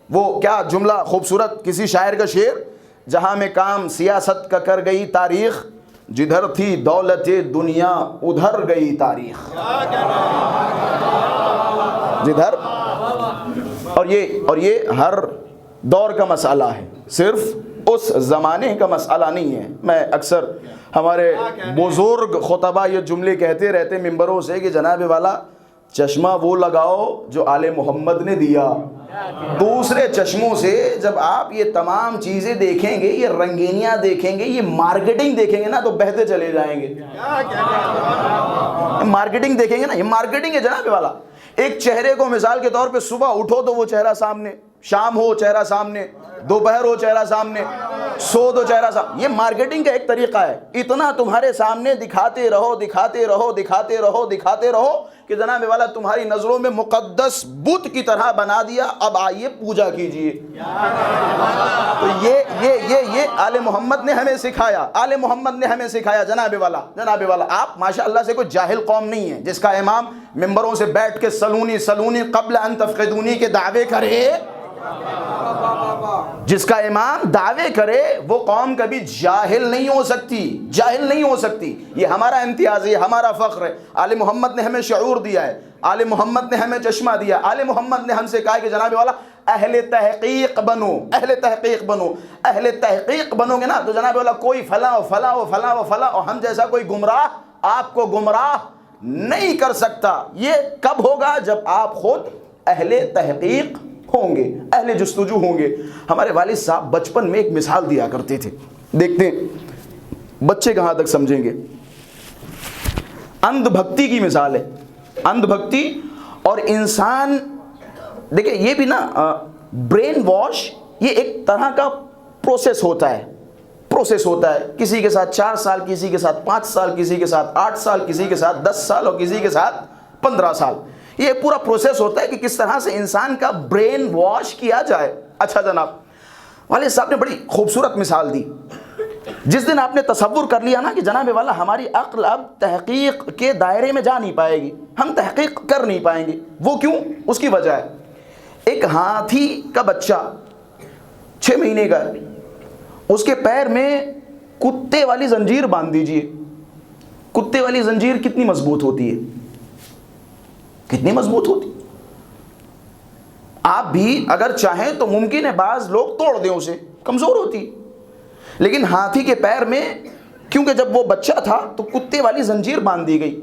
وہ کیا جملہ خوبصورت کسی شاعر کا شعر، جہاں میں کام سیاست کا کر گئی تاریخ، جدھر تھی دولت دنیا ادھر گئی تاریخ، جدھر، اور یہ ہر دور کا مسئلہ ہے، صرف اس زمانے کا مسئلہ نہیں ہے۔ میں اکثر ہمارے بزرگ خطبہ یہ جملے کہتے رہتے ممبروں سے کہ جناب والا چشمہ وہ لگاؤ جو آل محمد نے دیا، دوسرے چشموں سے جب آپ یہ تمام چیزیں دیکھیں گے، یہ رنگینیاں دیکھیں گے، یہ مارکیٹنگ دیکھیں گے نا، تو بہتے چلے جائیں گے۔ مارکیٹنگ دیکھیں گے نا، یہ مارکیٹنگ ہے جناب والا۔ ایک چہرے کو مثال کے طور پہ صبح اٹھو تو وہ چہرہ سامنے، شام ہو چہرہ سامنے، دوپہر ہو چہرہ سامنے، سو دو چہرہ سامنے۔ یہ مارکیٹنگ کا ایک طریقہ ہے، اتنا تمہارے سامنے دکھاتے رہو دکھاتے رہو دکھاتے رہو دکھاتے رہو کہ جناب والا تمہاری نظروں میں مقدس بت کی طرح بنا دیا، اب آئیے پوجا کیجئے۔ تو یہ آل محمد نے ہمیں سکھایا، آل محمد نے ہمیں سکھایا جناب والا۔ آپ ماشاءاللہ سے کوئی جاہل قوم نہیں ہے جس کا امام ممبروں سے بیٹھ کے سلونی سلونی قبل ان تفقدونی کے دعوے کرے، جس کا امام دعوے کرے وہ قوم کبھی جاہل نہیں ہو سکتی، جاہل نہیں ہو سکتی۔ یہ ہمارا امتیاز ہے، ہمارا فخر ہے۔ آل محمد نے ہمیں شعور دیا ہے، آل محمد نے ہمیں چشمہ دیا، آل محمد نے ہم سے کہا کہ جناب والا اہل تحقیق بنو، اہل تحقیق بنو، اہل تحقیق بنو گے نا تو جناب والا کوئی فلاں و فلاں و فلاں و فلاں اور ہم جیسا کوئی گمراہ آپ کو گمراہ نہیں کر سکتا۔ یہ کب ہوگا؟ جب آپ خود اہل تحقیق ہوں گے، اہل جستجو ہوں گے۔ ہمارے والد صاحب بچپن میں ایک مثال دیا کرتے تھے، دیکھتے ہیں بچے کہاں تک سمجھیں گے۔ اندھ بھکتی کی مثال ہے، اندھ بھکتی اور انسان، دیکھیں یہ بھی نا برین واش، یہ ایک طرح کا پروسیس ہوتا ہے، کسی کے ساتھ 4 سال، کسی کے ساتھ 5 سال، کسی کے ساتھ 8 سال، کسی کے ساتھ 10 سال اور کسی کے ساتھ 15 سال۔ یہ پورا پروسیس ہوتا ہے کہ کس طرح سے انسان کا برین واش کیا جائے۔ اچھا جناب، والد صاحب نے بڑی خوبصورت مثال دی۔ جس دن آپ نے تصور کر لیا نا کہ جناب والا ہماری عقل اب تحقیق کے دائرے میں جا نہیں پائے گی، ہم تحقیق کر نہیں پائیں گے، وہ کیوں؟ اس کی وجہ ہے ایک ہاتھی کا بچہ 6 مہینے کا ہے، اس کے پیر میں کتے والی زنجیر باندھ دیجئے۔ کتے والی زنجیر کتنی مضبوط ہوتی ہے؟ کتنی مضبوط ہوتی؟ آپ بھی اگر چاہیں تو ممکن ہے بعض لوگ توڑ دیں اسے، کمزور ہوتی، لیکن ہاتھی کے پیر میں کیونکہ جب وہ بچہ تھا تو کتے والی زنجیر باندھ دی گئی۔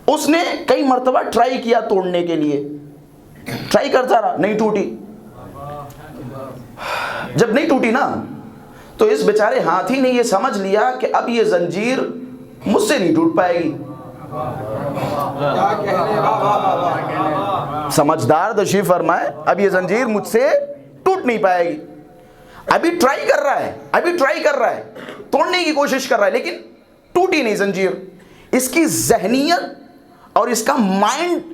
اس نے کئی مرتبہ ٹرائی کیا توڑنے کے لیے، ٹرائی کرتا رہا، نہیں ٹوٹی۔ جب نہیں ٹوٹی نا تو اس بیچارے ہاتھی نے یہ سمجھ لیا کہ اب یہ زنجیر مجھ سے نہیں ٹوٹ پائے گی۔ سمجھدار تشریف فرمائے، اب یہ زنجیر مجھ سے ٹوٹ نہیں پائے گی۔ ابھی ٹرائی کر رہا ہے، توڑنے کی کوشش کر رہا ہے، لیکن ٹوٹی نہیں زنجیر۔ اس کی ذہنیت اور اس کا مائنڈ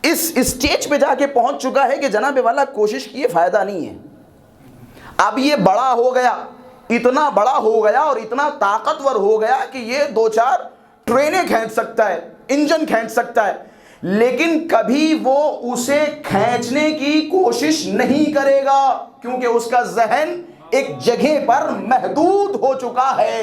اس اسٹیج پہ جا کے پہنچ چکا ہے کہ جناب والا کوشش کیے فائدہ نہیں ہے۔ اب یہ بڑا ہو گیا، اتنا بڑا ہو گیا اور اتنا طاقتور ہو گیا کہ یہ 2-4 ٹرینیں کھینچ سکتا ہے، انجن کھینچ سکتا ہے، لیکن کبھی وہ اسے کھینچنے کی کوشش نہیں کرے گا کیونکہ اس کا ذہن ایک جگہ پر محدود ہو چکا ہے،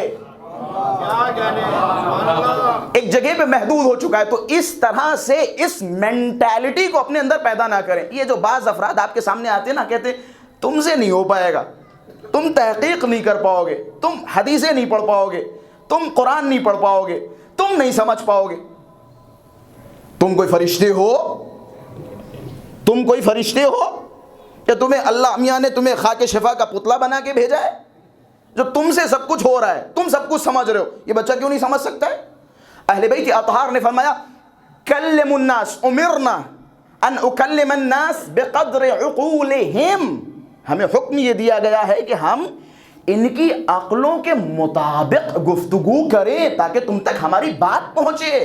ایک جگہ پہ محدود ہو چکا ہے۔ تو اس طرح سے اس مینٹالٹی کو اپنے اندر پیدا نہ کریں۔ یہ جو بعض افراد آپ کے سامنے آتے ہیں نا، کہتے ہیں تم سے نہیں ہو پائے گا، تم تحقیق نہیں کر پاؤ گے، تم حدیثیں نہیں پڑھ پاؤ گے، تم قرآن نہیں پڑھ پاؤ گے، تم نہیں سمجھ پاؤ گے۔ تم کوئی فرشتے ہو؟ تم کوئی فرشتے ہو کہ تمہیں اللہ میاں نے تمہیں خاک شفا کا پتلا بنا کے بھیجا ہے جو تم سے سب کچھ ہو رہا ہے، تم سب کچھ سمجھ رہے ہو؟ یہ بچہ کیوں نہیں سمجھ سکتا ہے؟ اہل بیت اطہار نے فرمایا کلم الناس، امرنا ان اکلم الناس بقدر عقولہم، ہمیں حکم یہ دیا گیا ہے کہ ہم ان کی عقلوں کے مطابق گفتگو کریں تاکہ تم تک ہماری بات پہنچے۔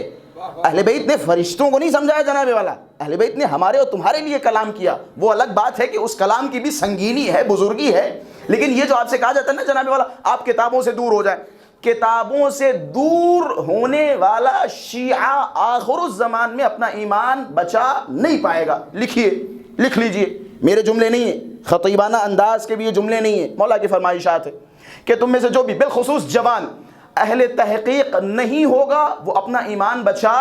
اہل بیت نے فرشتوں کو نہیں سمجھایا جناب والا، اہل بیت نے ہمارے اور تمہارے لیے کلام کیا۔ وہ الگ بات ہے کہ اس کلام کی بھی سنگینی ہے، بزرگی ہے، لیکن یہ جو آپ سے کہا جاتا ہے نا جناب والا آپ کتابوں سے دور ہو جائیں، کتابوں سے دور ہونے والا شیعہ آخر الزمان میں اپنا ایمان بچا نہیں پائے گا۔ لکھیے، لکھ لیجئے، میرے جملے نہیں ہیں، خطیبانہ انداز کے بھی یہ جملے نہیں ہیں، مولا کی فرمائشات ہے کہ تم میں سے جو بھی بالخصوص جوان اہل تحقیق نہیں ہوگا وہ اپنا ایمان بچا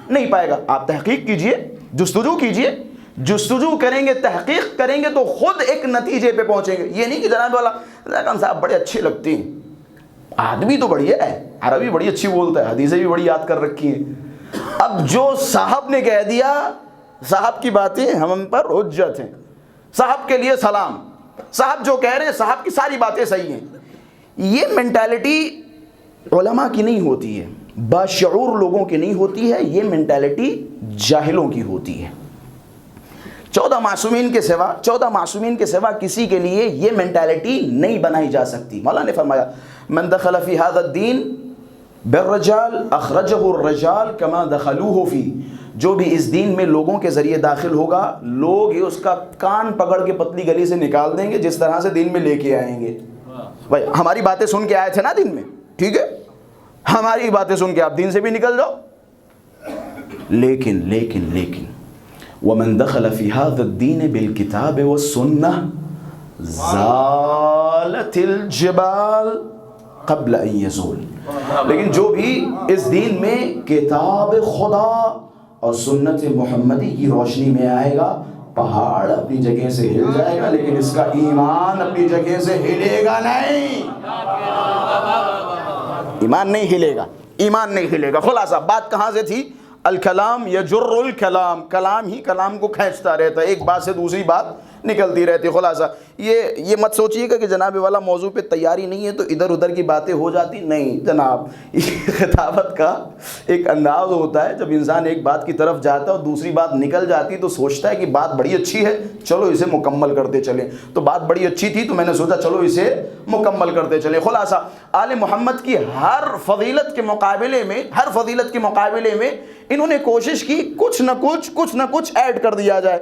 نہیں پائے گا۔ آپ تحقیق کیجئے، جستجو کیجئے، جستجو کریں گے، تحقیق کریں گے تو خود ایک نتیجے پہ پہنچیں گے۔ یہ نہیں کہ جناب والا خان صاحب بڑے اچھے لگتے ہیں، آدمی تو بڑھیا ہے، عربی بڑی اچھی بولتا ہے، حدیثیں بھی بڑی یاد کر رکھی ہیں۔ اب جو صاحب نے کہہ دیا، صاحب کی باتیں ہم پر حجت ہیں، صاحب کے لیے سلام، صاحب جو کہہ رہے ہیں صاحب کی ساری باتیں صحیح ہیں۔ یہ مینٹالٹی علماء کی نہیں ہوتی ہے، باشعور لوگوں کی نہیں ہوتی ہے، یہ مینٹالٹی جاہلوں کی ہوتی ہے۔ 14 معصومین کے سوا کسی کے لیے یہ مینٹالٹی نہیں بنائی جا سکتی۔ مولا نے فرمایا من دخل فی ھذا الدین بالرجال اخرجہ الرجال کما دخلوہ فی، جو بھی اس دین میں لوگوں کے ذریعے داخل ہوگا لوگ یہ اس کا کان پکڑ کے پتلی گلی سے نکال دیں گے جس طرح سے دین میں لے کے آئیں گے۔ بھائی ہماری باتیں سن کے آئے تھے نا دین میں، ٹھیک ہے، ہماری باتیں سن کے آپ دین سے بھی نکل جاؤ، لیکن ومن دخل فی ھذا الدین بالکتاب والسنہ زالت الجبال قبل ان یزول، لیکن جو بھی اس دین میں کتاب خدا اور سنت محمدی کی روشنی میں آئے گا پہاڑ اپنی جگہ سے ہل جائے گا لیکن اس کا ایمان اپنی جگہ سے ہلے گا نہیں، ایمان نہیں ہلے گا، ایمان نہیں ہلے گا۔ خلاصہ بات کہاں سے تھی؟ الکلام یجر الکلام، کلام ہی کلام کو کھینچتا رہتا ہے، ایک بات سے دوسری بات نکلتی رہتی ہے۔ خلاصہ یہ مت سوچئے گا کہ جناب والا موضوع پہ تیاری نہیں ہے تو ادھر ادھر کی باتیں ہو جاتی، نہیں جناب، یہ خطابت کا ایک انداز ہوتا ہے، جب انسان ایک بات کی طرف جاتا ہے اور دوسری بات نکل جاتی تو سوچتا ہے کہ بات بڑی اچھی ہے، چلو اسے مکمل کرتے چلیں، تو بات بڑی اچھی تھی تو میں نے سوچا چلو اسے مکمل کرتے چلیں۔ خلاصہ آل محمد کی ہر فضیلت کے مقابلے میں انہوں نے کوشش کی کچھ نہ کچھ ایڈ کر دیا جائے۔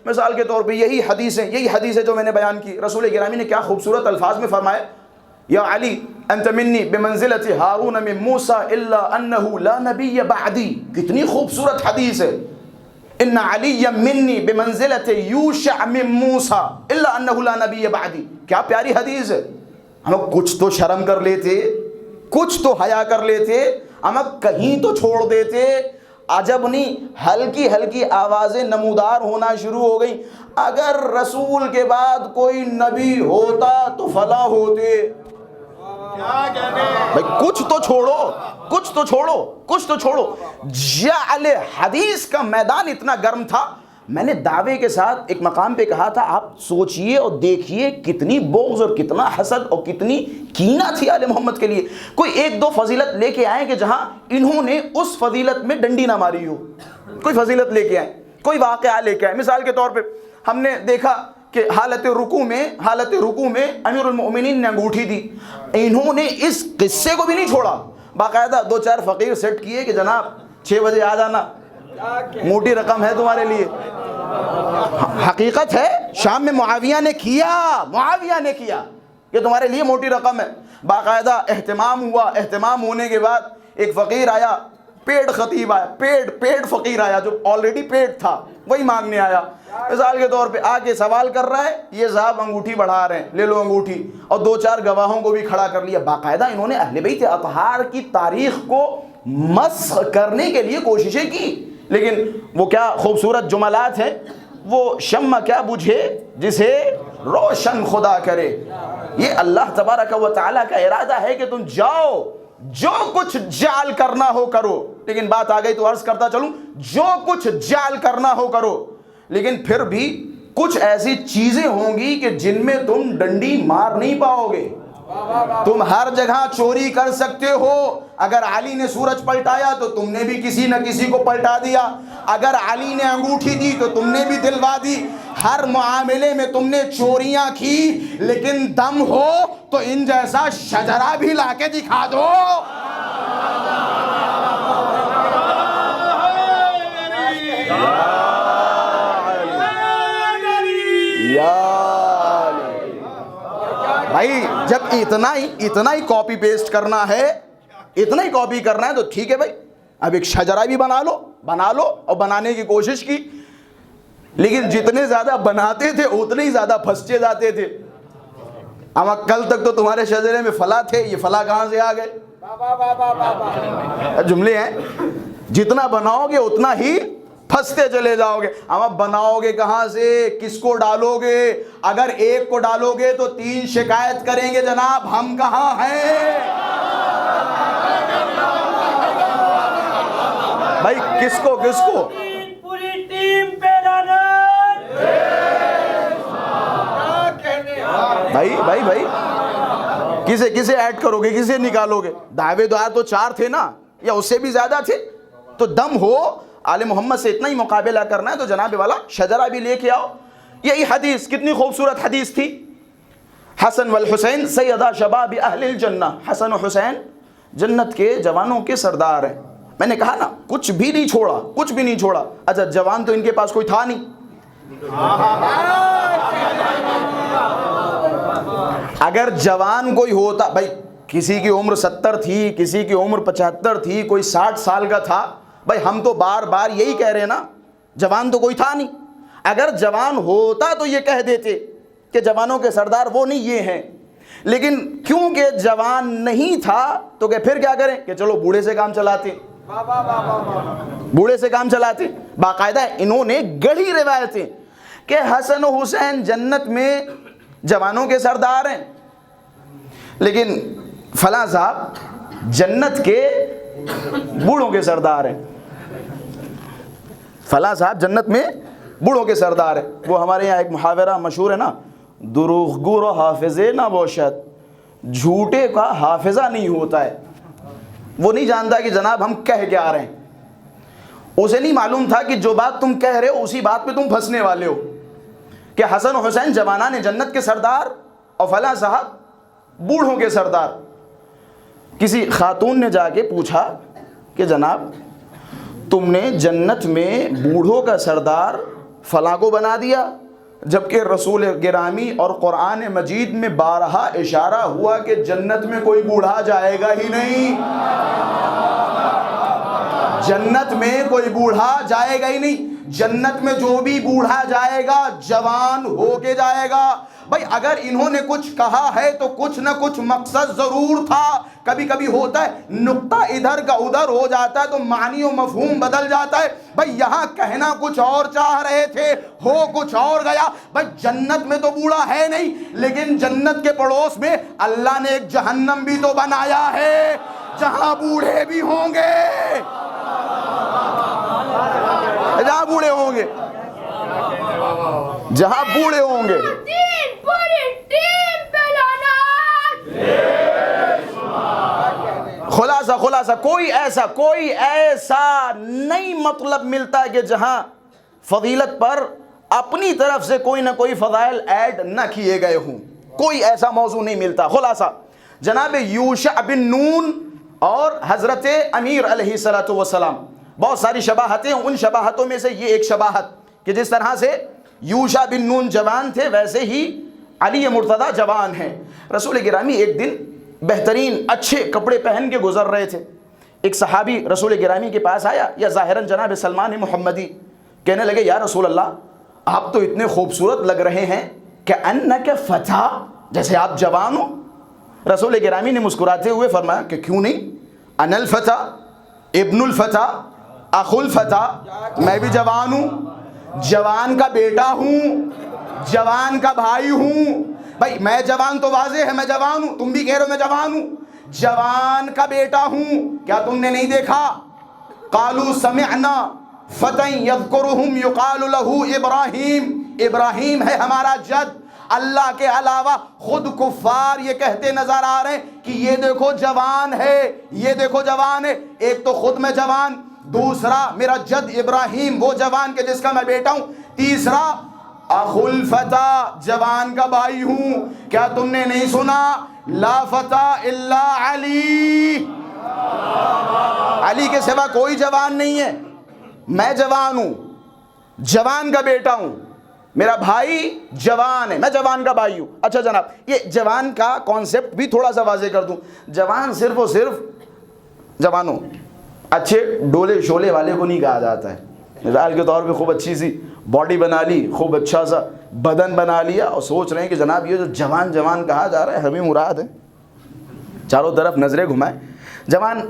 مثال کے طور پہ یہی حدیث ہے جو میں نے بیان کی، رسول گرامی نے کیا خوبصورت الفاظ میں فرمایا، یا علی انت منی بمنزلت ہارون من موسیٰ الا انہ لا نبی بعدی، کتنی خوبصورت حدیث ہے، ان علی منی بمنزلت یوشع من موسیٰ الا انہ لا نبی بعدی، کیا پیاری حدیث ہے۔ ہم کچھ تو شرم کر لیتے، کچھ تو حیا کر لیتے، ہم کہیں تو چھوڑ دیتے، عجب نہیں ہلکی آوازیں نمودار ہونا شروع ہو گئی، اگر رسول کے بعد کوئی نبی ہوتا تو فلاں ہوتے۔ بھائی کچھ تو چھوڑو۔ جعل حدیث کا میدان اتنا گرم تھا، میں نے دعوے کے ساتھ ایک مقام پہ کہا تھا آپ سوچئے اور دیکھیے کتنی بغض اور کتنا حسد اور کتنی کینہ تھی آل محمد کے لیے۔ کوئی ایک دو فضیلت لے کے آئیں کہ جہاں انہوں نے اس فضیلت میں ڈنڈی نہ ماری ہو، کوئی فضیلت لے کے آئیں، کوئی واقعہ لے کے آئیں۔ مثال کے طور پہ ہم نے دیکھا کہ حالت رکوع میں امیر المؤمنین نے انگوٹھی دی، انہوں نے اس قصے کو بھی نہیں چھوڑا، باقاعدہ 2-4 فقیر سیٹ کیے کہ جناب 6 بجے آ جانا، موٹی رقم ہے تمہارے لیے۔ حقیقت ہے شام میں معاویہ نے کیا کہ تمہارے لیے موٹی رقم ہے، باقاعدہ اہتمام ہوا، اہتمام ہونے کے بعد ایک فقیر آیا، پیڑ خطیب آیا، پیڑ فقیر آیا جو آلریڈی پیڑ تھا وہی مانگنے آیا، مثال کے طور پہ آ کے سوال کر رہا ہے، یہ صاحب انگوٹھی بڑھا رہے ہیں، لے لو انگوٹھی، اور 2-4 گواہوں کو بھی کھڑا کر لیا، باقاعدہ انہوں نے اہل بیت اطہار کی تاریخ کو مسخ کرنے کے لیے کوششیں کی، لیکن وہ کیا خوبصورت جملات ہیں، وہ شمع کیا بجھے جسے روشن خدا کرے۔ یہ اللہ تبارک و تعالیٰ کا ارادہ ہے کہ تم جاؤ، جو کچھ جعل کرنا ہو کرو، لیکن بات آ گئی تو عرض کرتا چلوں، جو کچھ جعل کرنا ہو کرو، لیکن پھر بھی کچھ ایسی چیزیں ہوں گی کہ جن میں تم ڈنڈی مار نہیں پاؤ گے، تم ہر جگہ چوری کر سکتے ہو. اگر علی نے سورج پلٹایا تو تم نے بھی کسی نہ کسی کو پلٹا دیا. اگر علی نے انگوٹھی دی تو تم نے بھی دلوا دی. ہر معاملے میں تم نے چوریاں کی, لیکن دم ہو تو ان جیسا شجرہ بھی لا کے دکھا دو. بھائی جب اتنا ہی کاپی پیسٹ کرنا ہے, اتنا ہی کاپی کرنا ہے تو ٹھیک ہے بھائی, اب ایک شجرہ بھی بنا لو اور بنانے کی کوشش کی. لیکن جتنے زیادہ بناتے تھے اتنے ہی زیادہ پھنستے جاتے تھے. اما کل تک تو تمہارے شجرے میں فلاں تھے, یہ فلاں کہاں سے آ گئے؟ جملے ہیں. جتنا بناؤ گے اتنا ہی پھنستے چلے جاؤ گے. اما بناؤ گے کہاں سے, کس کو ڈالو گے؟ اگر ایک کو ڈالو گے تو 3 شکایت کریں گے, جناب ہم کہاں ہیں؟ بھائی کس کو پوری ٹیم پہ بھائی کسے ایڈ کرو گے, کسے نکالو گے؟ دعوے دار تو 4 تھے نا, یا اس سے بھی زیادہ تھے. تو دم ہو آل محمد سے اتنا ہی مقابلہ کرنا ہے تو جناب والا شجرہ بھی لے کے آؤ. یہی حدیث کتنی خوبصورت حدیث تھی. حسن والحسین سیدہ شباب اہل الجنہ. حسن و حسین جنت کے جوانوں کے سردار ہیں. میں نے کہا نا کچھ بھی نہیں چھوڑا. اچھا جوان تو ان کے پاس کوئی تھا نہیں. اگر جوان کوئی ہوتا, بھائی کسی کی عمر 70 تھی, کسی کی عمر 75 تھی, کوئی 60 سال کا تھا. بھائی ہم تو بار بار یہی کہہ رہے ہیں نا, جوان تو کوئی تھا نہیں. اگر جوان ہوتا تو یہ کہہ دیتے کہ جوانوں کے سردار وہ نہیں یہ ہیں. لیکن کیونکہ جوان نہیں تھا تو کہ پھر کیا کریں کہ چلو بوڑھے سے کام چلاتے. باقاعدہ انہوں نے گڑھی روایتیں کہ حسن و حسین جنت میں جوانوں کے سردار ہیں, لیکن فلاں صاحب جنت کے بوڑھوں کے سردار ہیں. فلاں صاحب جنت میں بوڑھوں کے سردار ہیں. وہ ہمارے یہاں ایک محاورہ مشہور ہے نا, دروغگو رو حافظے نہ باشد. جھوٹے کا حافظہ نہیں ہوتا ہے. وہ نہیں جانتا کہ جناب ہم کہہ کے آ رہے ہیں. اسے نہیں معلوم تھا کہ جو بات تم کہہ رہے ہو اسی بات پہ تم پھنسنے والے ہو. کہ حسن و حسین جوانان جنت کے سردار اور فلاں صاحب بوڑھوں کے سردار. کسی خاتون نے جا کے پوچھا کہ جناب تم نے جنت میں بوڑھوں کا سردار فلاں کو بنا دیا, جبکہ رسول گرامی اور قرآن مجید میں بارہا اشارہ ہوا کہ جنت میں کوئی بوڑھا جائے گا ہی نہیں. جنت میں کوئی بوڑھا جائے گا ہی نہیں. جنت میں جو بھی بوڑھا جائے گا جوان ہو کے جائے گا. بھائی اگر انہوں نے کچھ کہا ہے تو کچھ نہ کچھ مقصد ضرور تھا. کبھی کبھی ہوتا ہے نقطہ ادھر کا ادھر ہو جاتا ہے تو معنی و مفہوم بدل جاتا ہے. بھائی یہاں کہنا کچھ اور چاہ رہے تھے, ہو کچھ اور گیا. بھائی جنت میں تو بوڑھا ہے نہیں, لیکن جنت کے پڑوس میں اللہ نے ایک جہنم بھی تو بنایا ہے جہاں بوڑھے بھی ہوں گے, جہاں بوڑھے ہوں گے, جہاں بوڑھے ہوں گے. خلاصہ کوئی ایسا نہیں مطلب ملتا کہ جہاں فضیلت پر اپنی طرف سے کوئی نہ کوئی فضائل ایڈ نہ کیے گئے ہوں. کوئی ایسا موضوع نہیں ملتا. خلاصہ جناب یوشع بن نون اور حضرت امیر علیہ الصلوۃ والسلام, بہت ساری شباہتیں. ان شباہتوں میں سے یہ ایک شباہت کہ جس طرح سے یوشع بن نون جوان تھے ویسے ہی علی مرتضیٰ جوان ہیں. رسول گرامی ایک دن بہترین اچھے کپڑے پہن کے گزر رہے تھے. ایک صحابی رسول گرامی کے پاس آیا, یا ظاہراً جناب سلمان محمدی, کہنے لگے یا رسول اللہ آپ تو اتنے خوبصورت لگ رہے ہیں کہ انک فتح, جیسے آپ جوان ہو. رسول گرامی نے مسکراتے ہوئے فرمایا کہ کیوں نہیں, انا الفتح ابن الفتح اخو الفتح, میں بھی جوان ہوں, جوان کا بیٹا ہوں, جوان کا بھائی ہوں. بھائی میں جوان تو واضح ہے, میں جوان ہوں, تم بھی کہہ رہے ہو میں جوان ہوں, جوان کا بیٹا ہوں. کیا تم نے نہیں دیکھا قالوا سمعنا فتى يذكرهم يقال له ابراہیم, ابراہیم ہے ہمارا جد, اللہ کے علاوہ خود کفار یہ کہتے نظر آ رہے ہیں کہ یہ دیکھو جوان ہے، یہ دیکھو جوان ہے. ایک تو خود میں جوان، دوسرا میرا جد ابراہیم وہ جوان کہ جس کا میں بیٹا ہوں، تیسرا اخو الفتى جوان کا بھائی ہوں. کیا تم نے نہیں سنا لا فتى الا علی، علی کے سوا کوئی جوان نہیں ہے. میں جوان ہوں، جوان کا بیٹا ہوں، میرا بھائی جوان ہے، میں جوان کا بھائی ہوں. اچھا جناب، یہ جوان کا کانسیپٹ بھی تھوڑا سا واضح کر دوں. جوان صرف و صرف جوانوں اچھے ڈولے شولے والے کو نہیں کہا جاتا ہے. مثال کے طور پہ خوب اچھی سی باڈی بنا لی، خوب اچھا سا بدن بنا لیا اور سوچ رہے ہیں کہ جناب یہ جو جوان جوان کہا جا رہا ہے ہمیں مراد ہے. چاروں طرف نظریں گھمائیں. جوان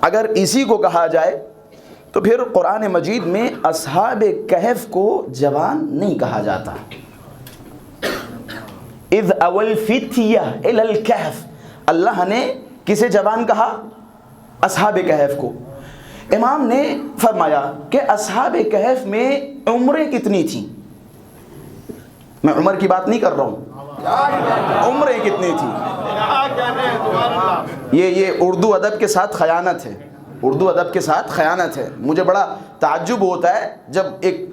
اگر اسی کو کہا جائے تو پھر قرآن مجید میں اصحاب کہف کو جوان نہیں کہا جاتا. اذ اول فتیہ الی الکہف، اللہ نے کسے جوان کہا؟ اصحاب کہف کو. امام نے فرمایا کہ اصحاب کہف میں عمریں کتنی تھیں؟ میں عمر کی بات نہیں کر رہا ہوں، عمریں کتنی تھیں. یہ اردو ادب کے ساتھ خیانت ہے، اردو ادب کے ساتھ خیانت ہے. مجھے بڑا تعجب ہوتا ہے جب ایک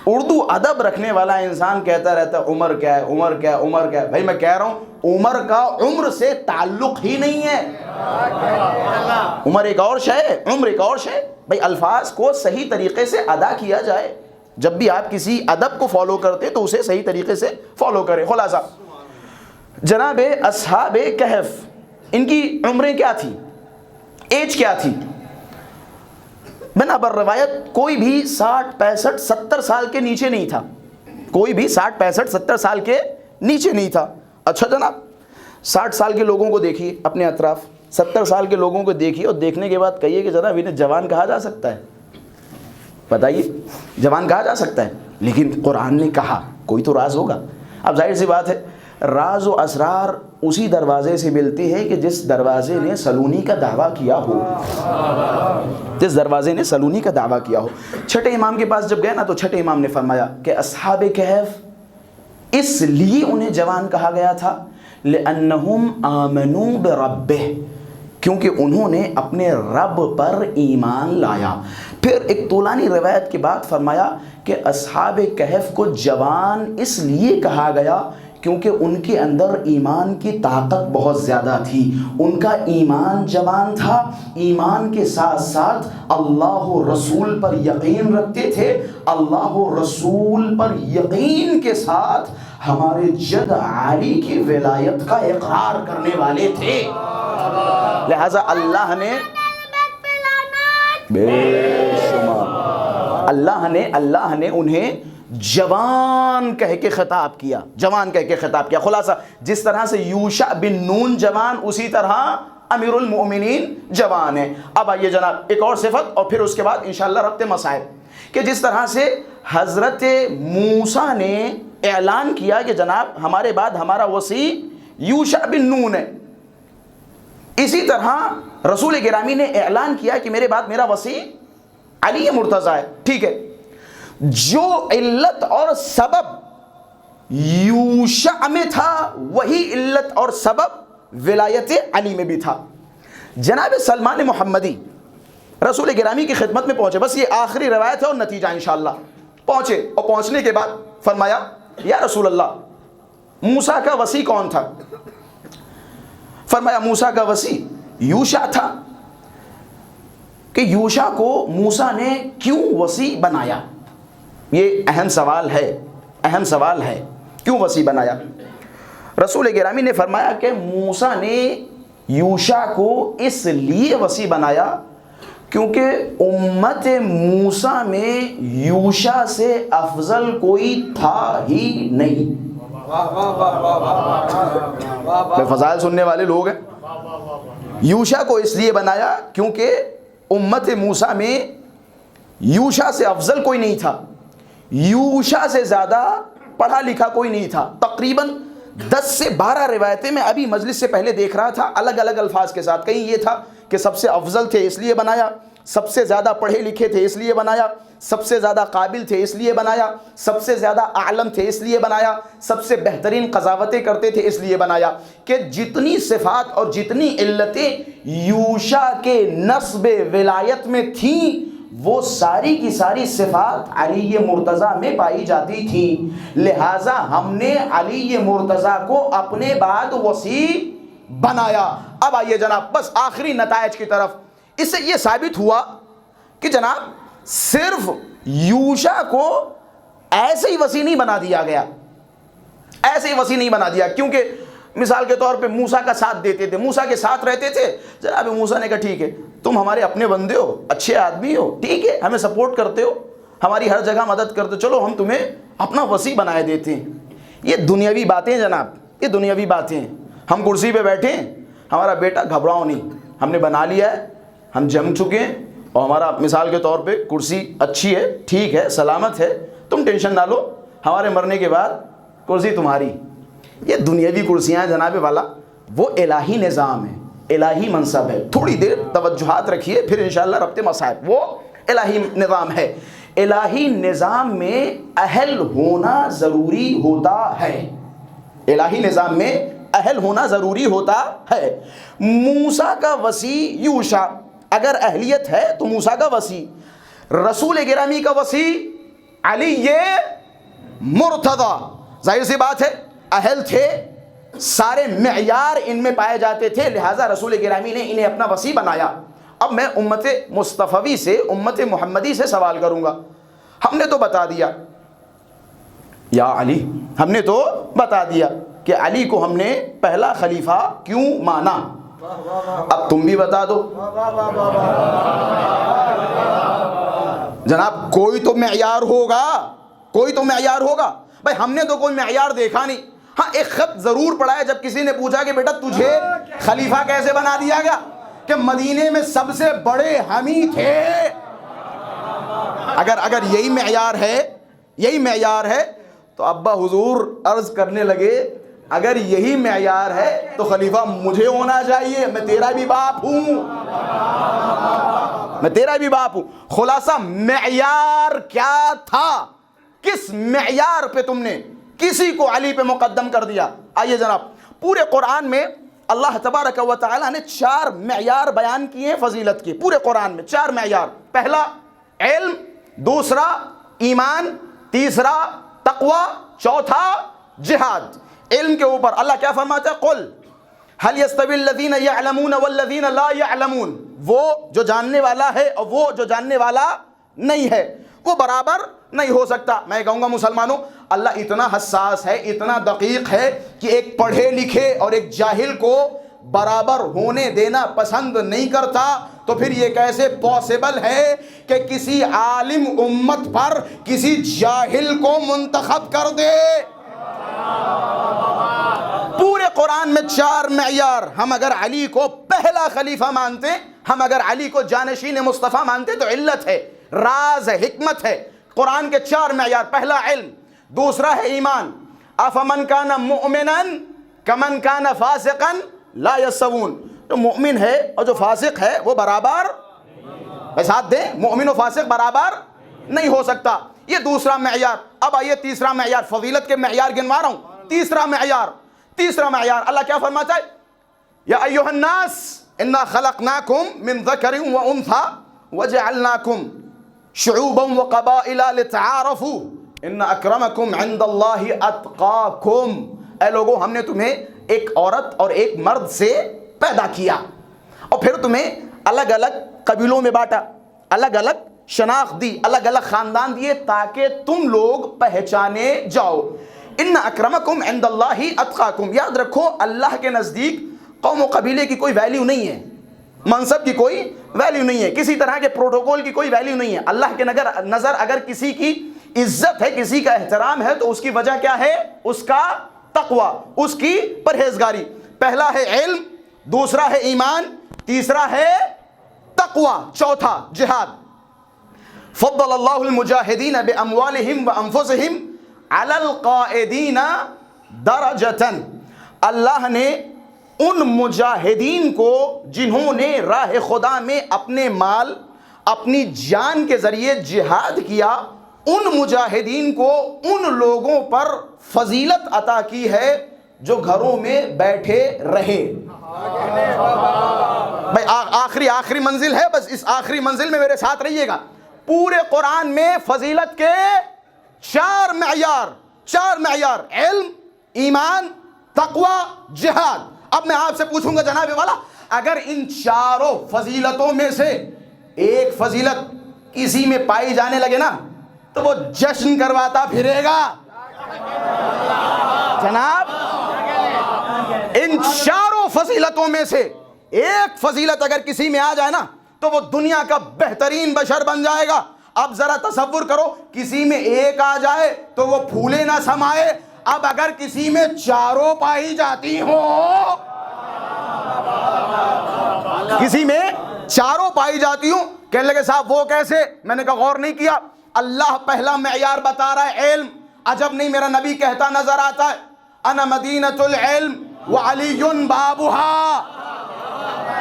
اردو ادب رکھنے والا انسان کہتا رہتا ہے عمر کیا ہے، عمر کیا ہے، عمر کیا ہے. بھائی میں کہہ رہا ہوں عمر کا عمر سے تعلق ہی نہیں ہے. عمر ایک اور شے ہے، عمر ایک اور شے. بھائی الفاظ کو صحیح طریقے سے ادا کیا جائے. جب بھی آپ کسی ادب کو فالو کرتے تو اسے صحیح طریقے سے فالو کریں. خلاصہ جناب اصحاب کہف ان کی عمریں کیا تھی، ایج کیا تھی؟ بنا بر روایت کوئی بھی 60 65 70 سال کے نیچے نہیں تھا، کوئی بھی 60 65 70 سال کے نیچے نہیں تھا. اچھا جناب 60 سال کے لوگوں کو دیکھیے اپنے اطراف، 70 سال کے لوگوں کو دیکھیے اور دیکھنے کے بعد کہیے کہ جناب انہیں جوان کہا جا سکتا ہے؟ بتائیے جوان کہا جا سکتا ہے؟ لیکن قرآن نے کہا، کوئی تو راز ہوگا. اب ظاہر سی بات ہے راز و اسرار اسی دروازے سے ملتی ہے کہ جس دروازے نے سلونی کا دعویٰ کیا ہو، جس دروازے نے سلونی کا دعویٰ کیا ہو. چھٹے امام کے پاس جب گئے نا تو چھٹے امام نے فرمایا کہ اصحاب کہف اس لیے انہیں جوان کہا گیا تھا لأنہم آمنوا بربہ، کیونکہ انہوں نے اپنے رب پر ایمان لایا. پھر ایک طولانی روایت کے بعد فرمایا کہ اصحاب کہف کو جوان اس لیے کہا گیا کیونکہ ان کے اندر ایمان کی طاقت بہت زیادہ تھی. ان کا ایمان جوان تھا، ایمان کے ساتھ ساتھ اللہ و رسول پر یقین رکھتے تھے، اللہ و رسول پر یقین کے ساتھ ہمارے جد علی کی ولایت کا اقرار کرنے والے تھے. لہذا اللہ نے بے شمار اللہ نے انہیں جوان کہہ کے خطاب کیا، جوان کہہ کے خطاب کیا. خلاصہ جس طرح سے یوشع بن نون جوان، اسی طرح امیر المؤمنین جوان ہے. اب آئیے جناب ایک اور صفت اور پھر اس کے بعد انشاءاللہ ربط مسائل، کہ جس طرح سے حضرت موسیٰ نے اعلان کیا کہ جناب ہمارے بعد ہمارا وصی یوشع بن نون ہے، اسی طرح رسول گرامی نے اعلان کیا کہ میرے بعد میرا وصی علی مرتضیٰ ہے. ٹھیک ہے، جو علت اور سبب یوشع میں تھا وہی علت اور سبب ولایت علی میں بھی تھا. جناب سلمان محمدی رسول گرامی کی خدمت میں پہنچے، بس یہ آخری روایت ہے اور نتیجہ انشاءاللہ. پہنچے اور پہنچنے کے بعد فرمایا یا رسول اللہ موسیٰ کا وصی کون تھا؟ فرمایا موسیٰ کا وصی یوشع تھا. کہ یوشع کو موسیٰ نے کیوں وصی بنایا؟ یہ اہم سوال ہے، کیوں وصی بنایا؟ رسول گرامی نے فرمایا کہ موسیٰ نے یوشع کو اس لیے وصی بنایا کیونکہ امت موسیٰ میں یوشع سے افضل کوئی تھا ہی نہیں. فضائل سننے والے لوگ ہیں. یوشع کو اس لیے بنایا کیونکہ امت موسیٰ میں یوشع سے افضل کوئی نہیں تھا، یوشع سے زیادہ پڑھا لکھا کوئی نہیں تھا. تقریباً 10 سے 12 روایتیں میں ابھی مجلس سے پہلے دیکھ رہا تھا الگ الگ الفاظ کے ساتھ. کہیں یہ تھا کہ سب سے افضل تھے اس لیے بنایا، سب سے زیادہ پڑھے لکھے تھے اس لیے بنایا، سب سے زیادہ قابل تھے اس لیے بنایا، سب سے زیادہ اعلم تھے اس لیے بنایا، سب سے بہترین قضاوتیں کرتے تھے اس لیے بنایا کہ جتنی صفات اور جتنی علتیں یوشع کے نسب ولایت میں تھیں وہ ساری کی ساری صفات علی مرتضیٰ میں پائی جاتی تھیں، لہٰذا ہم نے علی مرتضیٰ کو اپنے بعد وصی بنایا۔ اب آئیے جناب بس آخری نتائج کی طرف۔ اس سے یہ ثابت ہوا کہ جناب صرف یوشع کو ایسے ہی وصی نہیں بنا دیا گیا، ایسے ہی وصی نہیں بنا دیا، کیونکہ مثال کے طور پہ موسیٰ کا ساتھ دیتے تھے، موسیٰ کے ساتھ رہتے تھے، جناب موسیٰ نے کہا ٹھیک ہے تم ہمارے اپنے بندے ہو، اچھے آدمی ہو، ٹھیک ہے ہمیں سپورٹ کرتے ہو، ہماری ہر جگہ مدد کرتے ہو، چلو ہم تمہیں اپنا وصی بنائے دیتے ہیں۔ یہ دنیاوی باتیں جناب، یہ دنیاوی باتیں ہیں۔ ہم کرسی پہ بیٹھے ہیں، ہمارا بیٹا گھبراؤ نہیں، ہم نے بنا لیا ہے، ہم جم چکے ہیں اور ہمارا مثال کے طور پہ کرسی اچھی ہے، ٹھیک ہے، سلامت ہے، تم ٹینشن نہ لو، ہمارے مرنے کے بعد کرسی تمہاری۔ یہ دنیاوی کرسیاں جناب والا، وہ الہی نظام ہے، الہی منصب ہے۔ تھوڑی دیر توجہات رکھیے پھر انشاءاللہ ربط مصائب، وہ الہی نظام ہے۔ الہی نظام میں اہل ہونا ضروری ہوتا ہے، الہی نظام میں اہل ہونا ضروری ہوتا ہے۔ موسیٰ کا وصی یوشع، اگر اہلیت ہے تو موسیٰ کا وصی، رسول گرامی کا وصی علی مرتضیٰ، ظاہر سی بات ہے اہل تھے، سارے معیار ان میں پائے جاتے تھے، لہٰذا رسول گرامی نے انہیں اپنا وصی بنایا۔ اب میں امت مصطفی سے، امت محمدی سے سوال کروں گا، ہم نے تو بتا دیا یا علی، ہم نے تو بتا دیا کہ علی کو ہم نے پہلا خلیفہ کیوں مانا، اب تم بھی بتا دو جناب، کوئی تو معیار ہوگا، کوئی تو معیار ہوگا۔ بھائی ہم نے تو کوئی معیار دیکھا نہیں، ہاں ایک خط ضرور پڑھا ہے جب کسی نے پوچھا کہ بیٹا تجھے خلیفہ کیسے بنا دیا گیا، کہ مدینے میں سب سے بڑے ہم ہی تھے۔ اگر یہی معیار ہے، یہی معیار ہے تو ابا حضور عرض کرنے لگے اگر یہی معیار ہے تو خلیفہ مجھے ہونا چاہیے، میں تیرا بھی باپ ہوں، میں تیرا بھی باپ ہوں۔ خلاصہ معیار کیا تھا، کس معیار پہ تم نے کسی کو علی پہ مقدم کر دیا؟ آئیے جناب، پورے قرآن میں اللہ تبارک و تعالی نے 4 معیار بیان کیے ہیں فضیلت کے، پورے قرآن میں 4 معیار۔ پہلا علم، دوسرا ایمان، تیسرا تقوی، چوتھا جہاد۔ علم کے اوپر اللہ کیا فرماتا ہے؟ قل هل يستوي الذين يعلمون والذين لا يعلمون، وہ جو جاننے والا ہے اور وہ جو جاننے والا نہیں ہے وہ برابر نہیں ہو سکتا۔ میں کہوں گا مسلمانوں، اللہ اتنا حساس ہے، اتنا دقیق ہے کہ ایک پڑھے لکھے اور ایک جاہل کو برابر ہونے دینا پسند نہیں کرتا، تو پھر یہ کیسے پاسبل ہے کہ کسی عالم امت پر کسی جاہل کو منتخب کر دے؟ پورے قرآن میں 4 معیار۔ ہم اگر علی کو پہلا خلیفہ مانتے، ہم اگر علی کو جانشین مصطفیٰ مانتے تو علت ہے، راز ہے، حکمت ہے۔ قرآن کے 4 معیار، پہلا علم، دوسرا ہے ایمان، افمن کان مؤمنا کمن کان فاسقا لا یستوون، جو مؤمن ہے اور جو فاسق ہے وہ برابر، ساتھ دیں، مومن و فاسق برابر نہیں ہو سکتا۔ یہ دوسرا معیار۔ اب آئیے تیسرا معیار، فضیلت کے معیار گنوا رہا ہوں۔ تیسرا معیار اللہ کیا فرماتا ہے؟ یا ایھا الناس انا خلقناکم من ذکر و انثی وجعلناکم شعوبا وقبائل لتعارفوا ان اکرمکم عند اللہ اتقاکم۔ اے لوگوں، ہم نے تمہیں ایک عورت اور ایک مرد سے پیدا کیا اور پھر تمہیں الگ الگ قبیلوں میں بانٹا، الگ الگ شناخت دی، الگ الگ خاندان دیے تاکہ تم لوگ پہچانے جاؤ۔ ان اکرمکم عند اللہ اتقاکم، یاد رکھو اللہ کے نزدیک قوم و قبیلے کی کوئی ویلیو نہیں ہے، منصب کی کوئی ویلیو نہیں ہے، کسی طرح کے پروٹوکول کی کوئی ویلیو نہیں ہے۔ اللہ کے نظر اگر کسی کی عزت ہے، کسی کا احترام ہے تو اس کی وجہ کیا ہے؟ اس کا تقوی، اس کی پرہیزگاری۔ پہلا ہے علم، دوسرا ہے ایمان، تیسرا ہے تقوی، چوتھا جہاد۔ فضل اللہ المجاہدین باموالہم وانفسہم علی القائدین درجۃ، اللہ نے ان مجاہدین کو جنہوں نے راہ خدا میں اپنے مال، اپنی جان کے ذریعے جہاد کیا، ان مجاہدین کو ان لوگوں پر فضیلت عطا کی ہے جو گھروں میں بیٹھے رہے۔ بھائی آخری منزل ہے، بس اس آخری منزل میں میرے ساتھ رہیے گا۔ پورے قرآن میں فضیلت کے چار معیار، علم، ایمان، تقوی، جہاد۔ اب میں آپ سے پوچھوں گا جناب والا، اگر ان چاروں فضیلتوں میں سے ایک فضیلت کسی میں پائی جانے لگے نا تو وہ جشن کرواتا پھرے گا۔ جناب ان چاروں فضیلتوں میں سے ایک فضیلت اگر کسی میں آ جائے نا تو وہ دنیا کا بہترین بشر بن جائے گا۔ اب ذرا تصور کرو، کسی میں ایک آ جائے تو وہ پھولے نہ سمائے، اب اگر کسی میں چاروں پائی جاتی ہوں، کسی میں چاروں پائی جاتی ہوں، کہنے لگے صاحب وہ کیسے؟ میں نے کہا غور نہیں کیا، اللہ پہلا معیار بتا رہا ہے علم۔ عجب نہیں، میرا نبی کہتا نظر آتا ہے انا مدینۃ العلم وعلی بابھا،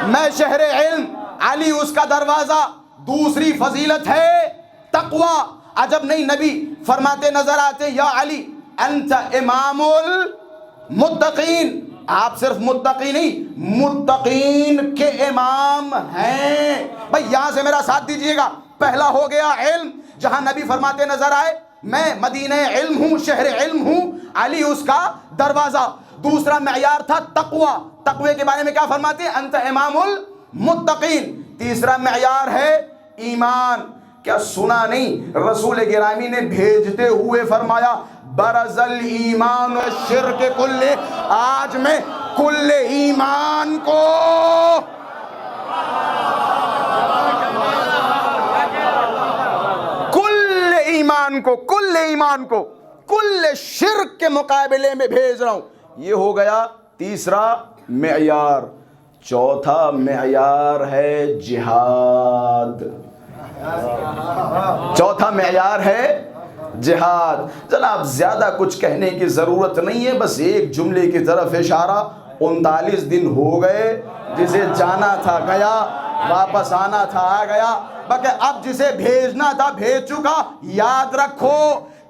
میں شہر علم، علی اس کا دروازہ۔ دوسری فضیلت ہے تقوی۔ عجب نہیں، نبی فرماتے نظر آتے یا علی انت امام المتقین، آپ صرف متقی نہیں، متقین کے امام ہیں۔ بھائی یہاں سے میرا ساتھ دیجئے گا، پہلا ہو گیا علم، جہاں نبی فرماتے نظر آئے میں مدینہ علم ہوں، شہر علم ہوں، علی اس کا دروازہ۔ دوسرا معیار تھا تقوی، تقوی کے بارے میں کیا فرماتے ہیں؟ انت امام المتقین۔ تیسرا معیار ہے ایمان۔ کیا سنا نہیں رسول گرامی نے بھیجتے ہوئے فرمایا برز الایمان الشرک کلہ، آج میں کل ایمان کو کل شرک کے مقابلے میں بھیج رہا ہوں۔ یہ ہو گیا تیسرا معیار۔ چوتھا معیار ہے جہاد۔ چوتھا معیار ہے جہاد۔ جناب زیادہ کچھ کہنے کی ضرورت نہیں ہے، بس ایک جملے کی طرف اشارہ۔ 39 دن ہو گئے، جسے جانا تھا گیا، واپس آنا تھا آ گیا، بلکہ اب جسے بھیجنا تھا بھیج چکا۔ یاد رکھو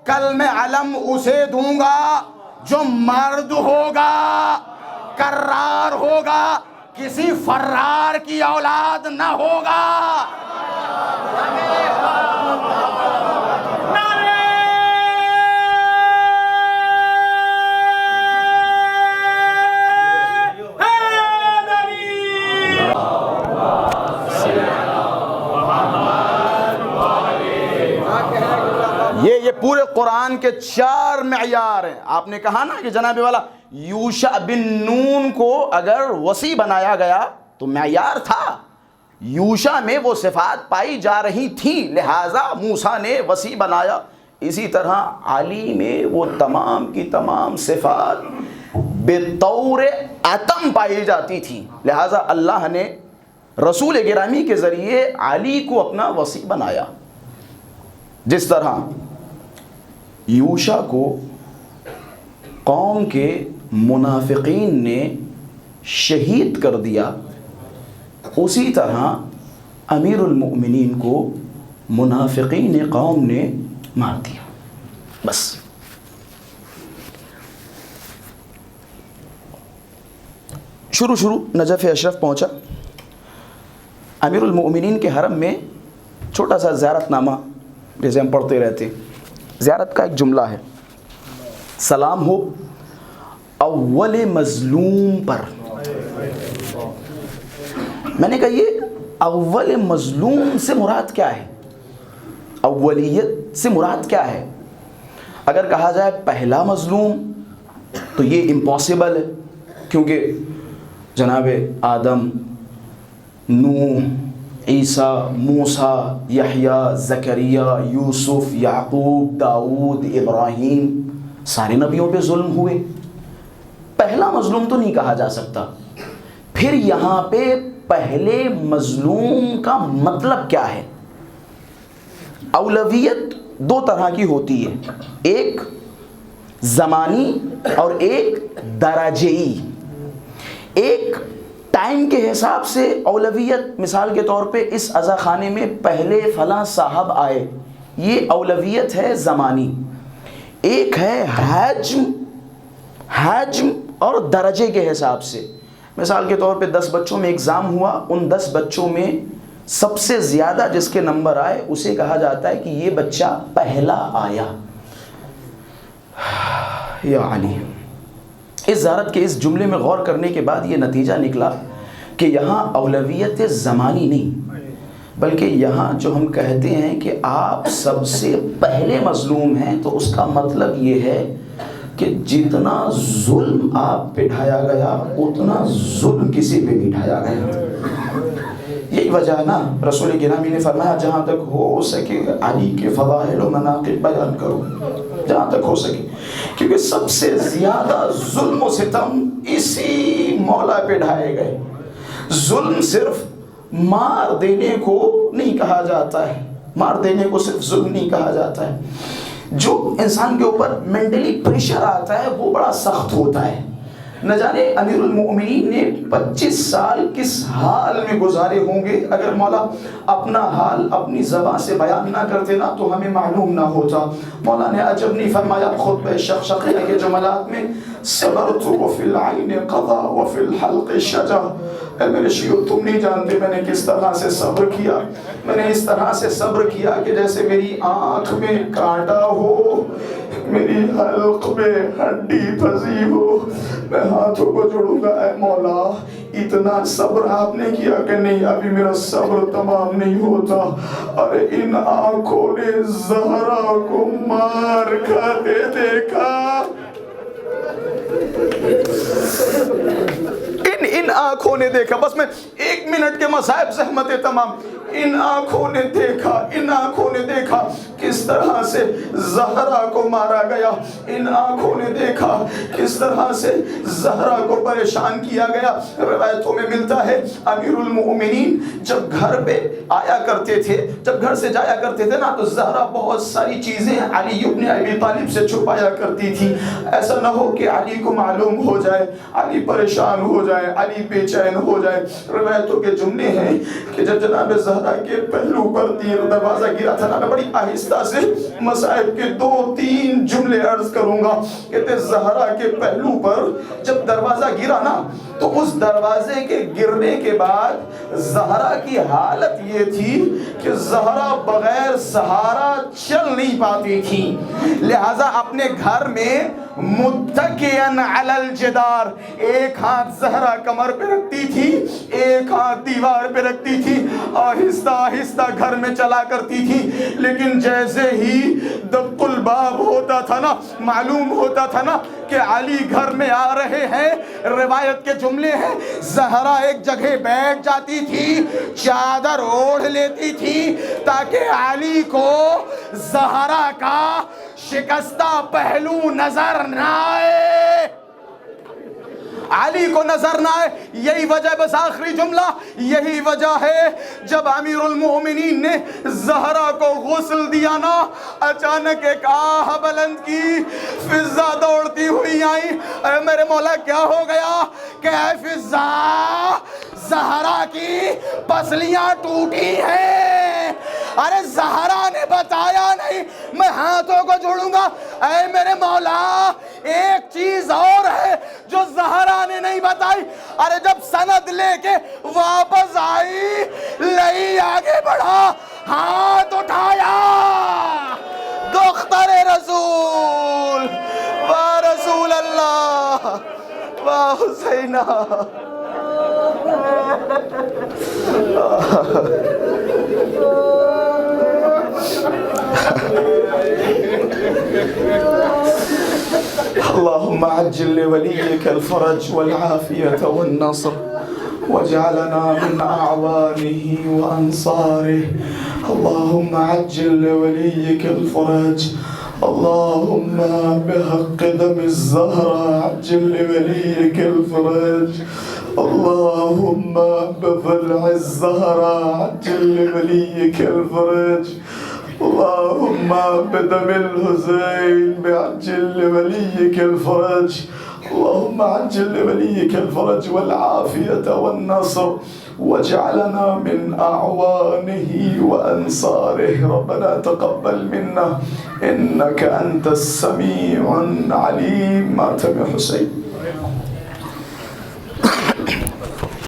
کل میں علم اسے دوں گا جو مرد ہوگا، کرار ہوگا، کسی فرار کی اولاد نہ ہوگا۔ یہ پورے قرآن کے 4 معیار ہیں۔ آپ نے کہا نا کہ جناب والا یوشع بن نون کو اگر وصی بنایا گیا تو معیار تھا، یوشع میں وہ صفات پائی جا رہی تھیں، لہٰذا موسیٰ نے وصی بنایا۔ اسی طرح علی میں وہ تمام کی تمام صفات بطور اتم پائی جاتی تھیں، لہٰذا اللہ نے رسول گرامی کے ذریعے علی کو اپنا وصی بنایا۔ جس طرح یوشع کو قوم کے منافقین نے شہید کر دیا، اسی طرح امیر المؤمنین کو منافقین قوم نے مار دیا۔ بس شروع نجف اشرف پہنچا، امیر المؤمنین کے حرم میں چھوٹا سا زیارت نامہ جیسے ہم پڑھتے رہتے، زیارت کا ایک جملہ ہے، سلام ہو اول مظلوم پر۔ میں نے کہا یہ اول مظلوم سے مراد کیا ہے؟ اولیت سے مراد کیا ہے؟ اگر کہا جائے پہلا مظلوم تو یہ امپاسبل ہے، کیونکہ جناب آدم، نوح، عیسیٰ، موسیٰ، یحییٰ، زکریا، یوسف، یعقوب، داؤد، ابراہیم، سارے نبیوں پہ ظلم ہوئے، پہلا مظلوم تو نہیں کہا جا سکتا۔ پھر یہاں پہ پہلے مظلوم کا مطلب کیا ہے؟ اولویت 2 طرح کی ہوتی ہے، ایک زمانی اور ایک درجئی۔ ایک ٹائم کے حساب سے اولویت، مثال کے طور پہ اس عزا خانے میں پہلے فلاں صاحب آئے، یہ اولویت ہے زمانی. ایک ہے حجم اور درجے کے حساب سے. مثال کے طور پہ 10 بچوں میں ایگزام ہوا، ان 10 بچوں میں سب سے زیادہ جس کے نمبر آئے اسے کہا جاتا ہے کہ یہ بچہ پہلا آیا. یا علی، اس زیارت کے اس جملے میں غور کرنے کے بعد یہ نتیجہ نکلا کہ یہاں اولویت زمانی نہیں، بلکہ یہاں جو ہم کہتے ہیں کہ آپ سب سے پہلے مظلوم ہیں، تو اس کا مطلب یہ ہے کہ جتنا ظلم آپ پہ ڈھایا گیا اتنا ظلم کسی پہ بھی ڈھایا گیا. یہی وجہ ہے نا رسول گرامی نے فرمایا جہاں تک ہو سکے علی کے فضائل و مناقب بیان کرو، جہاں تک ہو سکے، کیونکہ سب سے زیادہ ظلم و ستم اسی مولا پہ ڈھائے گئے. ظلم صرف مار دینے کو نہیں کہا جاتا ہے، مار دینے کو صرف ظلم نہیں کہا جاتا ہے. جو انسان کے اوپر مینٹلی پریشر آتا ہے وہ بڑا سخت ہوتا ہے. نہ جانے امیر المؤمنین نے 25 سال کس حال میں گزارے ہوں گے. اگر مولا اپنا حال اپنی زبان سے بیان نہ کرتے نا تو ہمیں معلوم نہ ہوتا. مولا نے عجب نہیں فرمایا خطبہ شقشقیہ کے جملات میں، صبرت وفی العین قضا وفی الحلق شجا. اے میرے شیعو تم نہیں جانتے میں نے کس طرح سے صبر کیا. میں نے اس طرح سے صبر کیا کہ جیسے میری آنکھ میں کانٹا ہو، میری حلق میں ہڈی پھنسی ہو. میں ہاتھوں کو جوڑوں گا اے مولا اتنا صبر آپ نے کیا کہ نہیں ابھی میرا صبر تمام نہیں ہوتا. اور ان آنکھوں نے زہرا کو مار کھاتے دیکھا، ان آنکھوں نے دیکھا. بس میں 1 منٹ کے مصائب زحمت تمام. ان آنکھوں نے دیکھا، ان آنکھوں نے دیکھا کس طرح سے زہرا کو مارا گیا. ان آنکھوں نے دیکھا کس طرح سے زہرا کو پریشان کیا گیا. روایتوں میں ملتا ہے امیر المؤمنین جب گھر پہ آیا کرتے تھے، جب گھر سے جایا کرتے تھے نا، تو زہرا بہت ساری چیزیں علی ابن ابی طالب سے چھپایا کرتی تھی. ایسا نہ ہو کہ علی کو معلوم ہو جائے، علی پریشان ہو جائے، علی بے چین ہو جائے. روایتوں کے جملے ہیں کہ جب جناب زہرا کے پہلو پر تیر دروازہ گرا تھا نا، میں بڑی آہستہ سے مصائب کے 2-3 جملے عرض کروں گا. کہتے زہرا کے پہلو پر جب دروازہ گرا نا، تو اس دروازے کے گرنے کے بعد زہرا کی حالت یہ تھی کہ زہرا بغیر سہارا چل نہیں پاتی تھی. لہٰذا اپنے گھر میں متکئن علی الجدار، ایک ہاتھ زہرا کمر پہ رکھتی تھی، ایک ہاتھ دیوار پہ رکھتی تھی، آہستہ آہستہ گھر میں چلا کرتی تھی. لیکن جیسے ہی دق الباب ہوتا تھا نا، معلوم ہوتا تھا نا کہ علی گھر میں آ رہے ہیں، روایت کے جملے ہیں زہرا ایک جگہ بیٹھ جاتی تھی، چادر اوڑھ لیتی تھی تاکہ علی کو زہرا کا شکستہ پہلو نظر نہ آئے، علی کو نظر نہ آئے. یہی وجہ، بس آخری جملہ، یہی وجہ ہے جب امیر المؤمنین نے زہرا کو غسل دیا نا، اچانک ایک آہ بلند کی، فضہ دوڑتی ہوئی آئی. اے میرے مولا کیا ہو گیا؟ کہ اے فضہ، زہرا کی پسلیاں ٹوٹی ہیں. ارے زہرا نے بتایا نہیں، میں ہاتھوں کو جوڑوں گا. اے میرے مولا ایک چیز اور ہے جو زہرا نے نہیں بتائی. ارے جب سند لے کے واپس آئی، لئی آگے بڑھا، ہاتھ اٹھایا، دختر رسول، واہ رسول اللہ، واہ حسینہ. اللهم عجل لوليك الفرج والعافية والنصر واجعلنا من أعوانه وأنصاره. اللهم عجل لوليك الفرج. اللهم بحق دم الزهرة عجل لوليك الفرج. اللهم بضلع الزهرة عجل لوليك الفرج. اللهم بدم الحسين بعجل لوليك الفرج. اللهم عجل لوليك الفرج والعافية والنصر واجعلنا من أعوانه وأنصاره. ربنا تقبل منا إنك أنت السميع العليم. مات من حسين.